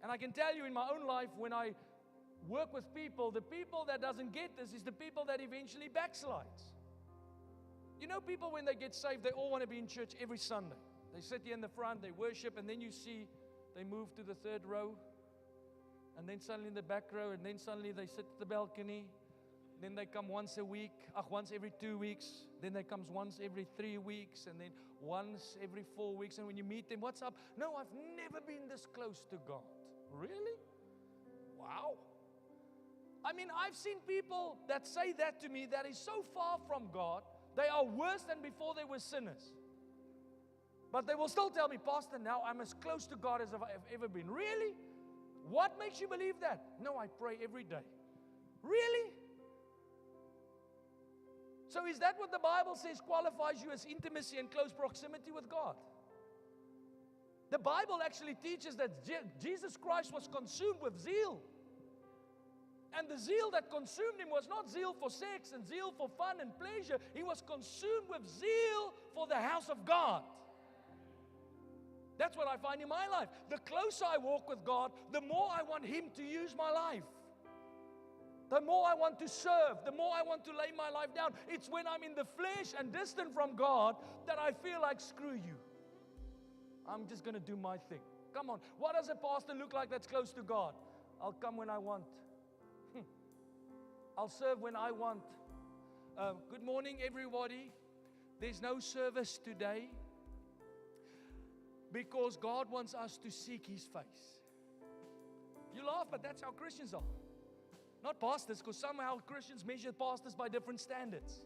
And I can tell you in my own life, when I work with people, the people that doesn't get this is the people that eventually backslides. You know, people when they get saved, they all want to be in church every Sunday. They sit here in the front, they worship, and then you see they move to the third row, and then suddenly in the back row, and then suddenly they sit at the balcony. Then they come once a week, once every 2 weeks. Then they come once every 3 weeks, and then once every 4 weeks. And when you meet them, what's up? No, I've never been this close to God. Really? Wow. I mean, I've seen people that say that to me that is so far from God, they are worse than before they were sinners. But they will still tell me, Pastor, now I'm as close to God as I've ever been. Really? What makes you believe that? No, I pray every day. Really? So is that what the Bible says qualifies you as intimacy and close proximity with God? The Bible actually teaches that Jesus Christ was consumed with zeal. And the zeal that consumed him was not zeal for sex and zeal for fun and pleasure. He was consumed with zeal for the house of God. That's what I find in my life. The closer I walk with God, the more I want Him to use my life. The more I want to serve, the more I want to lay my life down. It's when I'm in the flesh and distant from God that I feel like, screw you. I'm just going to do my thing. Come on. What does a pastor look like that's close to God? I'll come when I want. I'll serve when I want. Good morning, everybody. There's no service today because God wants us to seek His face. You laugh, but that's how Christians are. Not pastors, because somehow Christians measure pastors by different standards.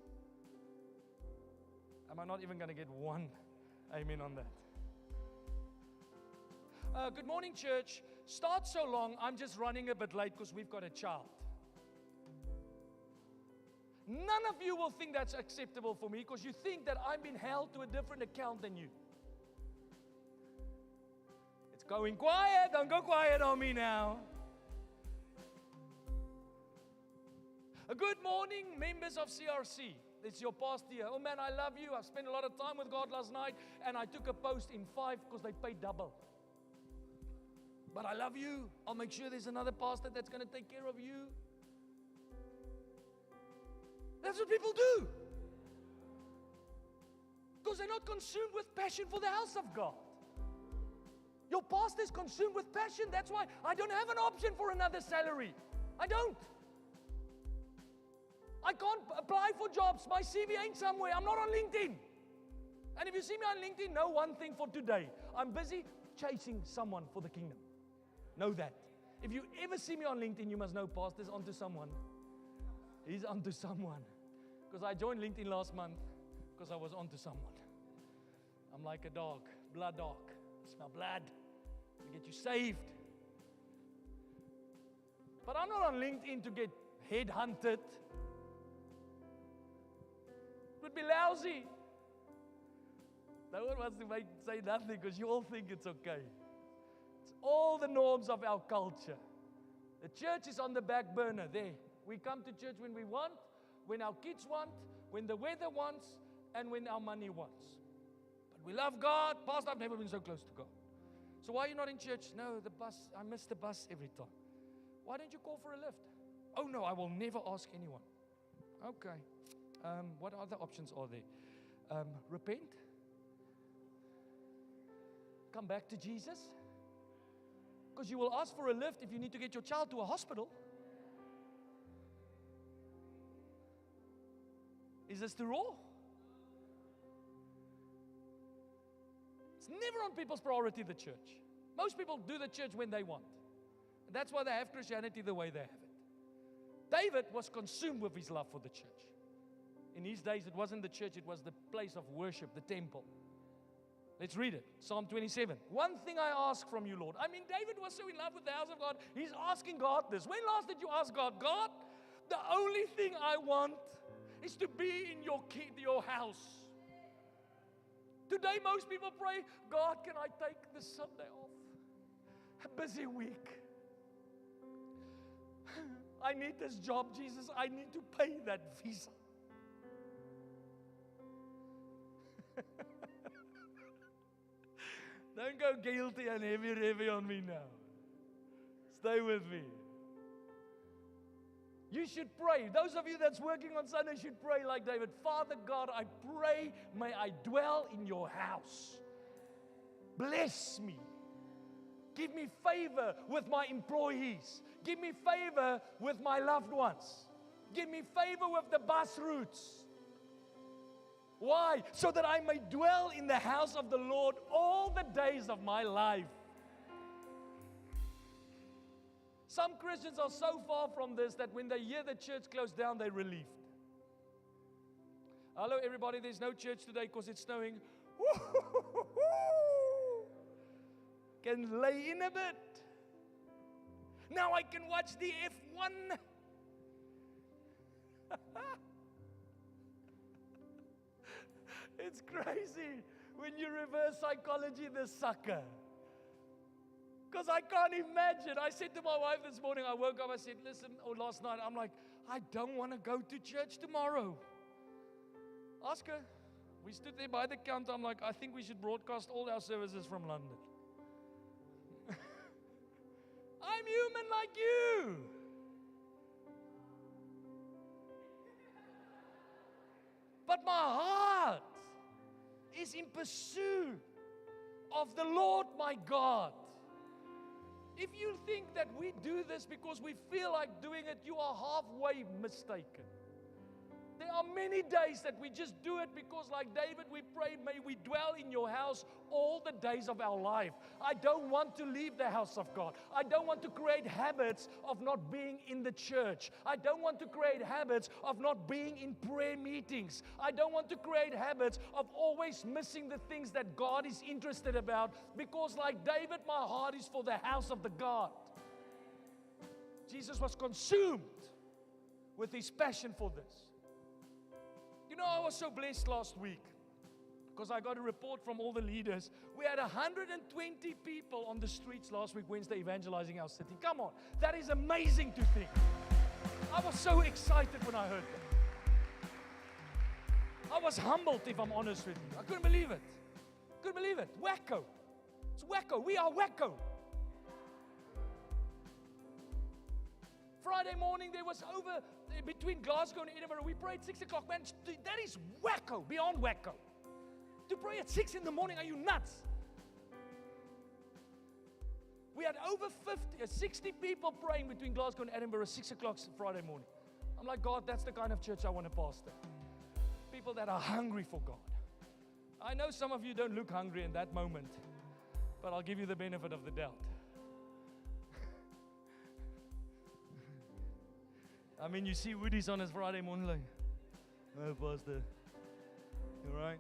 Am I not even going to get one amen on that? Good morning, church. Start so long, I'm just running a bit late because we've got a child. None of you will think that's acceptable for me because you think that I'm being held to a different account than you. It's going quiet. Don't go quiet on me now. A good morning, members of CRC. It's your pastor here. Oh man, I love you. I spent a lot of time with God last night and I took a post in 5 because they paid double. But I love you. I'll make sure there's another pastor that's going to take care of you. That's what people do. Because they're not consumed with passion for the house of God. Your pastor is consumed with passion. That's why I don't have an option for another salary. I don't. I can't apply for jobs. My CV ain't somewhere. I'm not on LinkedIn. And if you see me on LinkedIn, know one thing for today. I'm busy chasing someone for the kingdom. Know that. If you ever see me on LinkedIn, you must know Pastor's onto someone. He's onto someone. Because I joined LinkedIn last month because I was onto someone. I'm like a dog, blood dog. I smell blood to get you saved. But I'm not on LinkedIn to get headhunted. It would be lousy. No one wants to say nothing because you all think it's okay. It's all the norms of our culture. The church is on the back burner. There. We come to church when we want, when our kids want, when the weather wants, and when our money wants. But we love God. Pastor, I've never been so close to God. So why are you not in church? No, the bus. I miss the bus every time. Why don't you call for a lift? Oh no, I will never ask anyone. Okay. What other options are there? Repent. Come back to Jesus. Because you will ask for a lift if you need to get your child to a hospital. Is this the raw? It's never on people's priority, the church. Most people do the church when they want. And that's why they have Christianity the way they have it. David was consumed with his love for the church. In his days, it wasn't the church, it was the place of worship, the temple. Let's read it. Psalm 27. One thing I ask from you, Lord. I mean, David was so in love with the house of God. He's asking God this. When last did you ask God? God, the only thing I want is to be in your house. Today, most people pray, God, can I take this Sunday off? A busy week. I need this job, Jesus. I need to pay that visa. Don't go guilty and heavy on me now. Stay with me. You should pray. Those of you that's working on Sunday should pray like David. Father God, I pray, may I dwell in your house. Bless me. Give me favor with my employees. Give me favor with my loved ones. Give me favor with the bus routes. Why? So that I may dwell in the house of the Lord all the days of my life. Some Christians are so far from this that when they hear the church closed down, they're relieved. Hello, everybody. There's no church today because it's snowing. Can lay in a bit. Now I can watch the F1. It's crazy when you reverse psychology, the sucker. Because I can't imagine. I said to my wife this morning, I woke up, I said, listen, or last night, I'm like, I don't want to go to church tomorrow. Ask her. We stood there by the counter. I'm like, I think we should broadcast all our services from London. I'm human like you. But my heart is in pursuit of the Lord my God. If you think that we do this because we feel like doing it, you are halfway mistaken. There are many days that we just do it because, like David, we pray, may we dwell in your house all the days of our life. I don't want to leave the house of God. I don't want to create habits of not being in the church. I don't want to create habits of not being in prayer meetings. I don't want to create habits of always missing the things that God is interested about because, like David, my heart is for the house of the God. Jesus was consumed with his passion for this. You know, I was so blessed last week because I got a report from all the leaders. We had 120 people on the streets last week, Wednesday, evangelizing our city. Come on, that is amazing to think. I was so excited when I heard that. I was humbled, if I'm honest with you. I couldn't believe it. Couldn't believe it. Wacko. It's wacko. We are wacko. Friday morning, there was over between Glasgow and Edinburgh. We prayed 6 o'clock. Man, that is wacko, beyond wacko. To pray at 6 in the morning, are you nuts? We had over 60 people praying between Glasgow and Edinburgh at 6 o'clock Friday morning. I'm like, God, that's the kind of church I want to pastor. People that are hungry for God. I know some of you don't look hungry in that moment, but I'll give you the benefit of the doubt. I mean, you see Woody's on his Friday morning like, oh, Pastor, you all right?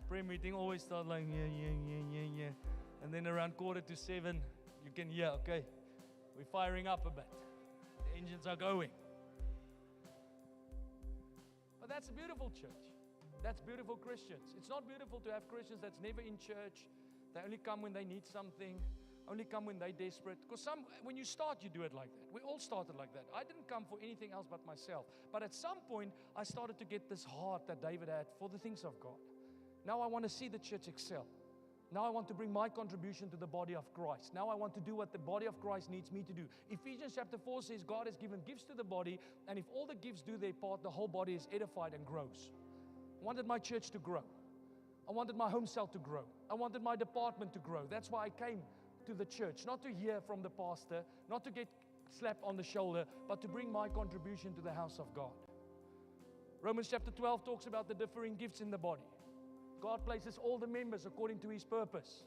Prayer meeting always start like, yeah. And then around 6:45, you can hear, okay, we're firing up a bit. The engines are going. But that's a beautiful church. That's beautiful Christians. It's not beautiful to have Christians that's never in church. They only come when they need something. Only come when they're desperate. Because when you start, you do it like that. We all started like that. I didn't come for anything else but myself. But at some point, I started to get this heart that David had for the things of God. Now I want to see the church excel. Now I want to bring my contribution to the body of Christ. Now I want to do what the body of Christ needs me to do. Ephesians chapter 4 says God has given gifts to the body, and if all the gifts do their part, the whole body is edified and grows. I wanted my church to grow. I wanted my home cell to grow. I wanted my department to grow. That's why I came to the church, not to hear from the pastor, not to get slapped on the shoulder, but to bring my contribution to the house of God. Romans chapter 12 talks about the differing gifts in the body. God places all the members according to His purpose.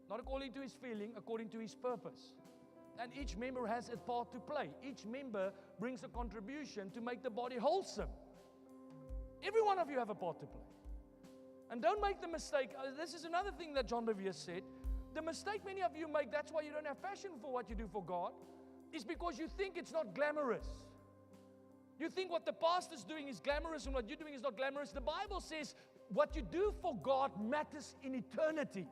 Not according to His feeling, according to His purpose. And each member has a part to play. Each member brings a contribution to make the body wholesome. Every one of you have a part to play. And don't make the mistake, this is another thing that John Revere said, the mistake many of you make, that's why you don't have passion for what you do for God, is because you think it's not glamorous. You think what the pastor's doing is glamorous and what you're doing is not glamorous. The Bible says what you do for God matters in eternity.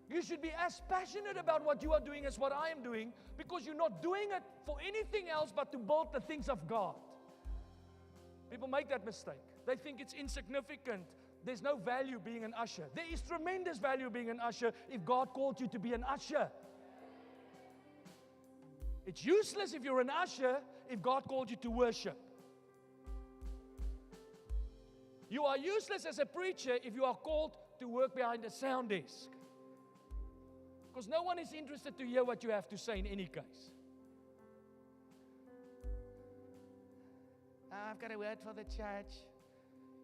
You should be as passionate about what you are doing as what I am doing, because you're not doing it for anything else but to build the things of God. People make that mistake. They think it's insignificant. There's no value being an usher. There is tremendous value being an usher if God called you to be an usher. It's useless if you're an usher if God called you to worship. You are useless as a preacher if you are called to work behind a sound desk. Because no one is interested to hear what you have to say in any case. I've got a word for the church.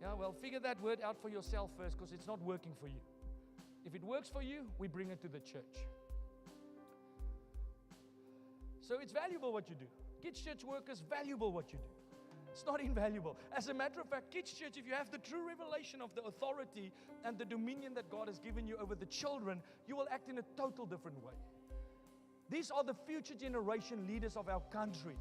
Yeah, well, figure that word out for yourself first, because it's not working for you. If it works for you, we bring it to the church. So it's valuable what you do. Kids Church workers, valuable what you do. It's not invaluable. As a matter of fact, Kids Church, if you have the true revelation of the authority and the dominion that God has given you over the children, you will act in a total different way. These are the future generation leaders of our country.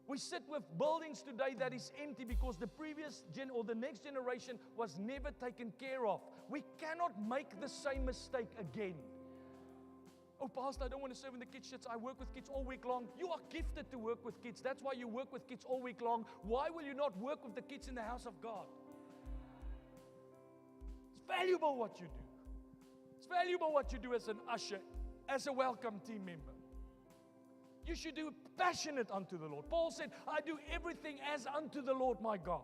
We sit with buildings today that is empty because the previous or the next generation was never taken care of. We cannot make the same mistake again. Oh, Pastor, I don't want to serve in the kids' church. I work with kids all week long. You are gifted to work with kids. That's why you work with kids all week long. Why will you not work with the kids in the house of God? It's valuable what you do. It's valuable what you do as an usher, as a welcome team member. You should do passionate unto the Lord. Paul said, I do everything as unto the Lord my God.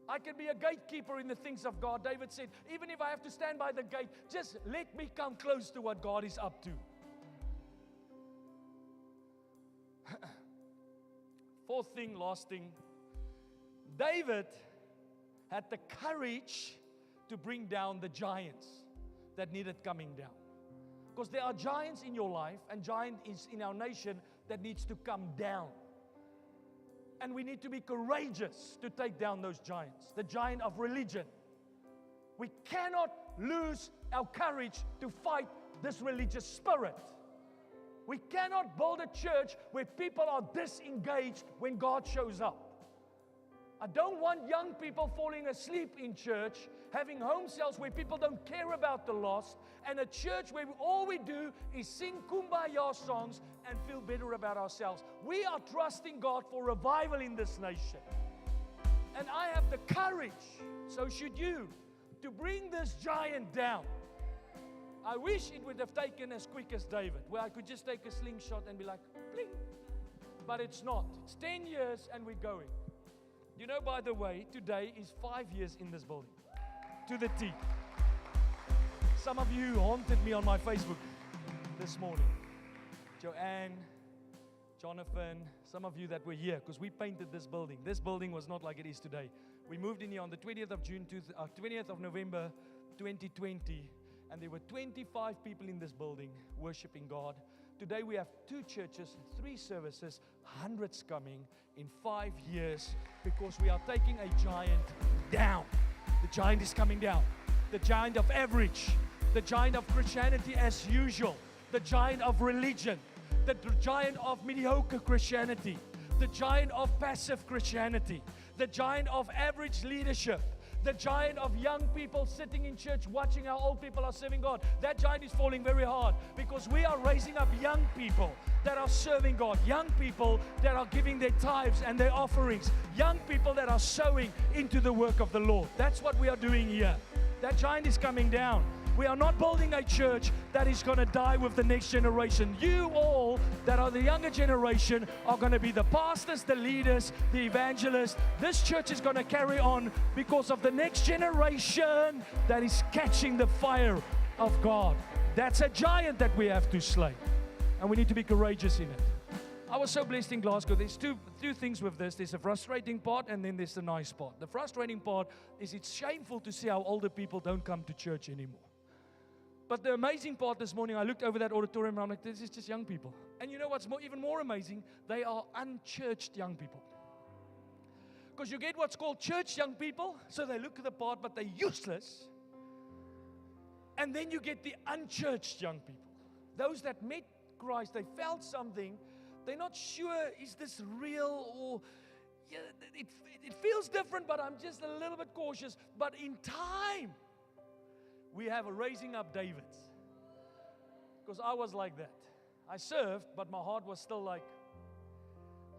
I can be a gatekeeper in the things of God. David said, even if I have to stand by the gate, just let me come close to what God is up to. Fourth thing, last thing. David had the courage to bring down the giants that needed coming down. Because there are giants in your life and giants in our nation that needs to come down. And we need to be courageous to take down those giants. The giant of religion. We cannot lose our courage to fight this religious spirit. We cannot build a church where people are disengaged when God shows up. I don't want young people falling asleep in church, having home cells where people don't care about the lost, and a church where all we do is sing kumbaya songs and feel better about ourselves. We are trusting God for revival in this nation. And I have the courage, so should you, to bring this giant down. I wish it would have taken as quick as David, where I could just take a slingshot and be like, bling. But it's not. It's 10 years and we're going. You know, by the way, today is 5 years in this building. To the T. Some of you haunted me on my Facebook this morning. Joanne, Jonathan, some of you that were here, because we painted this building. This building was not like it is today. We moved in here on the 20th of November 2020, and there were 25 people in this building worshiping God. Today we have 2 churches, 3 services, hundreds coming in 5 years, because we are taking a giant down. The giant is coming down. The giant of average, the giant of Christianity as usual, the giant of religion, the giant of mediocre Christianity, the giant of passive Christianity, the giant of average leadership, the giant of young people sitting in church watching how old people are serving God. That giant is falling very hard, because we are raising up young people that are serving God, young people that are giving their tithes and their offerings, young people that are sowing into the work of the Lord. That's what we are doing here. That giant is coming down. We are not building a church that is going to die with the next generation. You all that are the younger generation are going to be the pastors, the leaders, the evangelists. This church is going to carry on because of the next generation that is catching the fire of God. That's a giant that we have to slay. And we need to be courageous in it. I was so blessed in Glasgow. There's two things with this. There's a frustrating part, and then there's the nice part. The frustrating part is it's shameful to see how older people don't come to church anymore. But the amazing part this morning, I looked over that auditorium and I'm like, this is just young people. And you know what's even more amazing? They are unchurched young people. Because you get what's called church young people, so they look the part, but they're useless. And then you get the unchurched young people. Those that met Christ, they felt something. They're not sure, is this real, or yeah, it feels different, but I'm just a little bit cautious. But in time, we have a raising up Davids. Because I was like that. I served, but my heart was still like,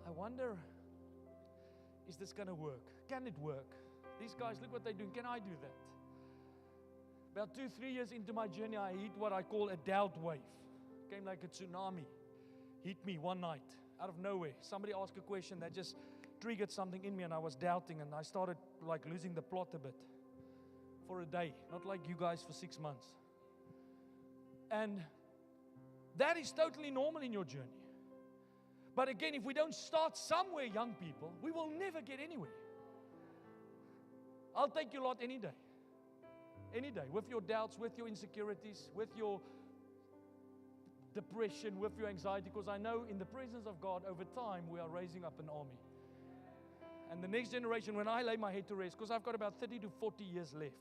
I wonder, is this going to work? Can it work? These guys, look what they're doing. Can I do that? About 2-3 years into my journey, I hit what I call a doubt wave. Came like a tsunami. Hit me one night, out of nowhere. Somebody asked a question that just triggered something in me, and I was doubting, and I started like losing the plot a bit. For a day, not like you guys for 6 months. And that is totally normal in your journey. But again, if we don't start somewhere, young people, we will never get anywhere. I'll take your lot any day. Any day, with your doubts, with your insecurities, with your depression, with your anxiety, because I know in the presence of God, over time, we are raising up an army. And the next generation, when I lay my head to rest, because I've got about 30 to 40 years left.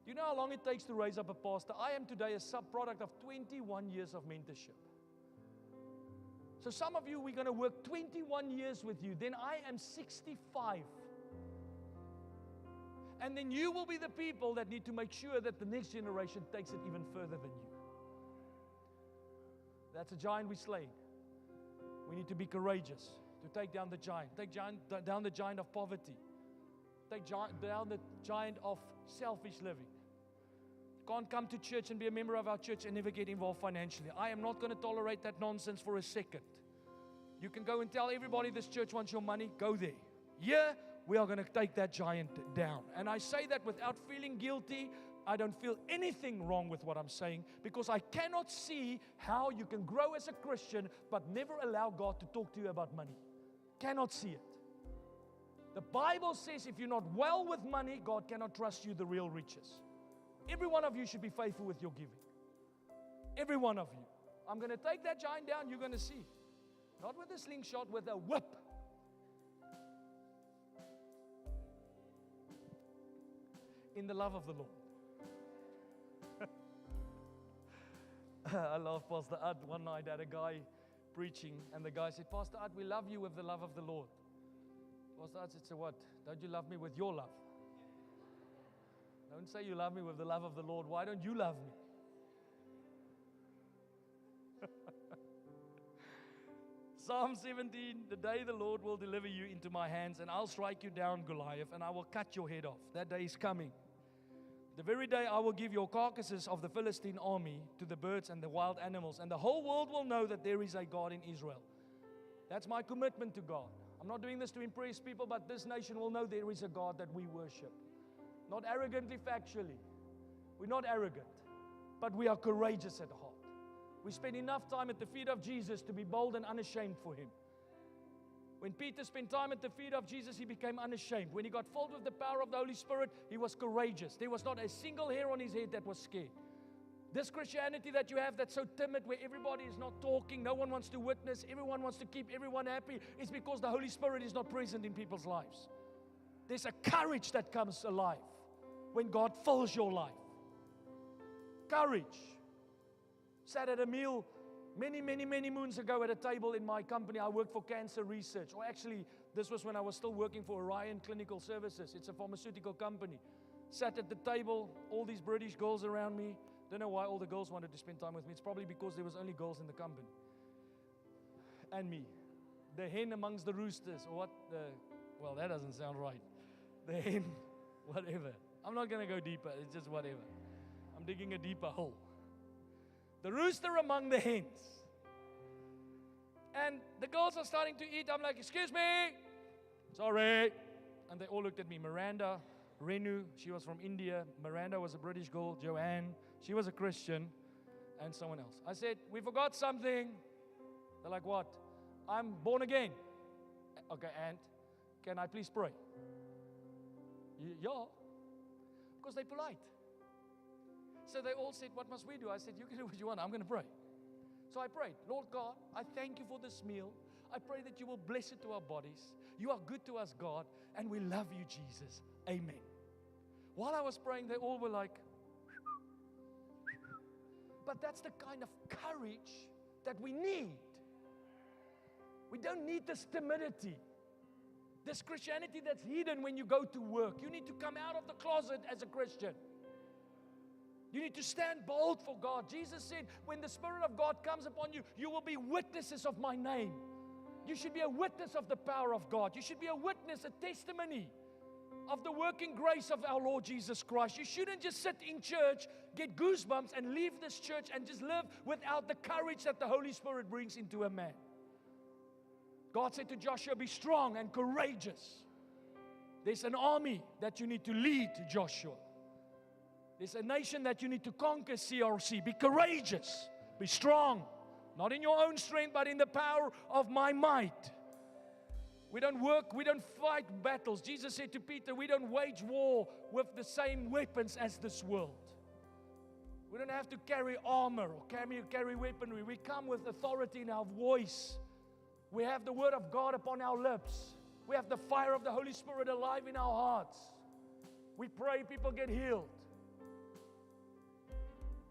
Do you know how long it takes to raise up a pastor? I am today a sub-product of 21 years of mentorship. So some of you, we're going to work 21 years with you. Then I am 65. And then you will be the people that need to make sure that the next generation takes it even further than you. That's a giant we slay. We need to be courageous to take down the giant. Take down the giant of poverty. Take down the giant of selfish living. Can't come to church and be a member of our church and never get involved financially. I am not going to tolerate that nonsense for a second. You can go and tell everybody this church wants your money. Go there. Yeah, we are going to take that giant down. And I say that without feeling guilty. I don't feel anything wrong with what I'm saying, because I cannot see how you can grow as a Christian but never allow God to talk to you about money. Cannot see it. The Bible says if you're not well with money, God cannot trust you the real riches. Every one of you should be faithful with your giving. Every one of you. I'm going to take that giant down, you're going to see. Not with a slingshot, with a whip. In the love of the Lord. I love Pastor Ad. One night I had a guy preaching, and the guy said, Pastor Ad, we love you with the love of the Lord. Pastor Ad said, so what? Don't you love me with your love? Don't say you love me with the love of the Lord. Why don't you love me? Psalm 17, the day the Lord will deliver you into my hands, and I'll strike you down, Goliath, and I will cut your head off. That day is coming. The very day I will give your carcasses of the Philistine army to the birds and the wild animals, and the whole world will know that there is a God in Israel. That's my commitment to God. I'm not doing this to impress people, but this nation will know there is a God that we worship. Not arrogantly, factually. We're not arrogant, but we are courageous at heart. We spend enough time at the feet of Jesus to be bold and unashamed for Him. When Peter spent time at the feet of Jesus, he became unashamed. When he got filled with the power of the Holy Spirit, he was courageous. There was not a single hair on his head that was scared. This Christianity that you have that's so timid, where everybody is not talking, no one wants to witness, everyone wants to keep everyone happy, is because the Holy Spirit is not present in people's lives. There's a courage that comes alive when God fills your life. Courage. Sat at a meal many moons ago at a table in my company. I worked for cancer research. Or actually, this was when I was still working for Orion Clinical Services. It's a pharmaceutical company. Sat at the table, all these British girls around me. Don't know why all the girls wanted to spend time with me. It's probably because there was only girls in the company. And me. The hen amongst the roosters. Or what? Well, that doesn't sound right. The hen, whatever. I'm not going to go deeper. It's just whatever. I'm digging a deeper hole. The rooster among the hens. And the girls are starting to eat. I'm like, excuse me. Sorry. And they all looked at me. Miranda, Renu, she was from India. Miranda was a British girl. Joanne, she was a Christian. And someone else. I said, we forgot something. They're like, what? I'm born again. Okay, and can I please pray? Yeah. Because they're polite. So they all said, what must we do? I said, you can do what you want. I'm going to pray. So I prayed, Lord God, I thank you for this meal. I pray that you will bless it to our bodies. You are good to us, God, and we love you, Jesus. Amen. While I was praying, they all were like, but that's the kind of courage that we need. We don't need this timidity. This Christianity that's hidden when you go to work. You need to come out of the closet as a Christian. You need to stand bold for God. Jesus said, when the Spirit of God comes upon you, you will be witnesses of my name. You should be a witness of the power of God. You should be a witness, a testimony of the working grace of our Lord Jesus Christ. You shouldn't just sit in church, get goosebumps, and leave this church and just live without the courage that the Holy Spirit brings into a man. God said to Joshua, be strong and courageous. There's an army that you need to lead, Joshua. There's a nation that you need to conquer, CRC. Be courageous. Be strong. Not in your own strength, but in the power of my might. We don't fight battles. Jesus said to Peter, we don't wage war with the same weapons as this world. We don't have to carry armor or carry weaponry. We come with authority in our voice. We have the word of God upon our lips. We have the fire of the Holy Spirit alive in our hearts. We pray, people get healed.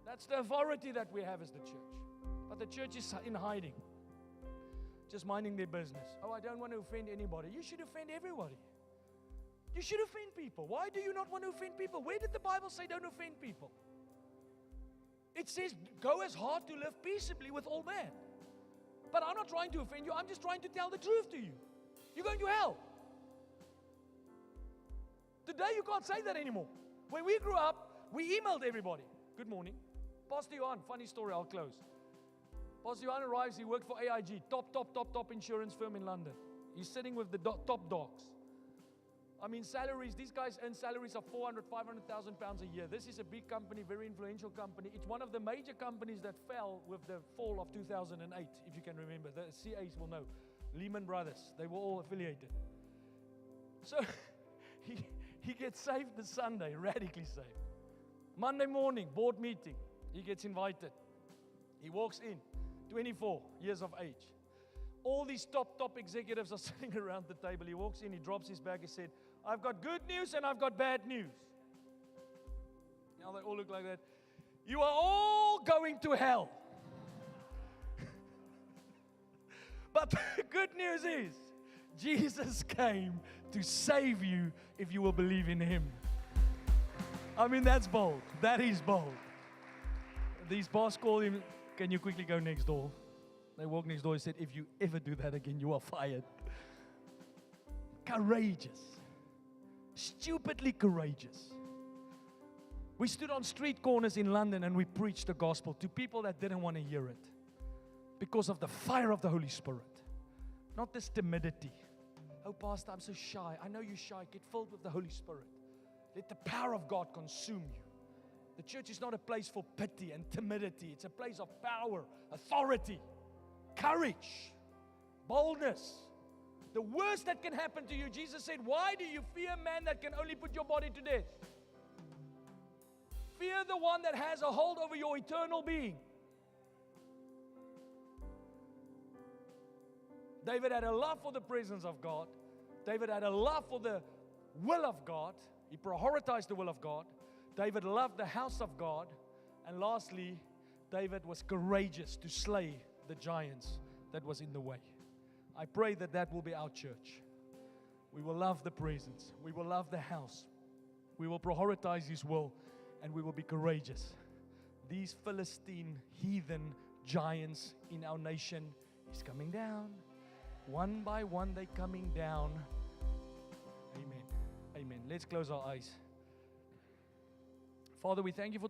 That's the authority that we have as the church. But the church is in hiding, just minding their business. Oh, I don't want to offend anybody. You should offend everybody. You should offend people. Why do you not want to offend people? Where did the Bible say don't offend people? It says go as hard to live peaceably with all men. But I'm not trying to offend you. I'm just trying to tell the truth to you. You're going to hell. Today you can't say that anymore. When we grew up, we emailed everybody. Good morning. Pastor Johan, funny story, I'll close. Pastor Johan arrives, he worked for AIG, top insurance firm in London. He's sitting with the top dogs. I mean, salaries, these guys earn salaries of 400,000, 500,000 pounds a year. This is a big company, very influential company. It's one of the major companies that fell with the fall of 2008, if you can remember. The CAs will know. Lehman Brothers, they were all affiliated. So he gets saved this Sunday, radically saved. Monday morning, board meeting. He gets invited. He walks in, 24 years of age. All these top executives are sitting around the table. He walks in, he drops his bag, he said, I've got good news and I've got bad news. Now they all look like that. You are all going to hell. But the good news is, Jesus came to save you if you will believe in Him. I mean, that's bold. That is bold. These boss called him, can you quickly go next door? They walked next door and said, if you ever do that again, you are fired. Courageous. Stupidly courageous. We stood on street corners in London and we preached the gospel to people that didn't want to hear it. Because of the fire of the Holy Spirit. Not this timidity. Oh, Pastor, I'm so shy. I know you're shy. Get filled with the Holy Spirit. Let the power of God consume you. The church is not a place for pity and timidity. It's a place of power, authority, courage, boldness. The worst that can happen to you, Jesus said, why do you fear man that can only put your body to death? Fear the one that has a hold over your eternal being. David had a love for the presence of God. David had a love for the will of God. He prioritized the will of God. David loved the house of God. And lastly, David was courageous to slay the giants that was in the way. I pray that that will be our church. We will love the presence. We will love the house. We will prioritize His will. And we will be courageous. These Philistine heathen giants in our nation is coming down. One by one they're coming down. Amen. Amen. Let's close our eyes. Father, we thank you for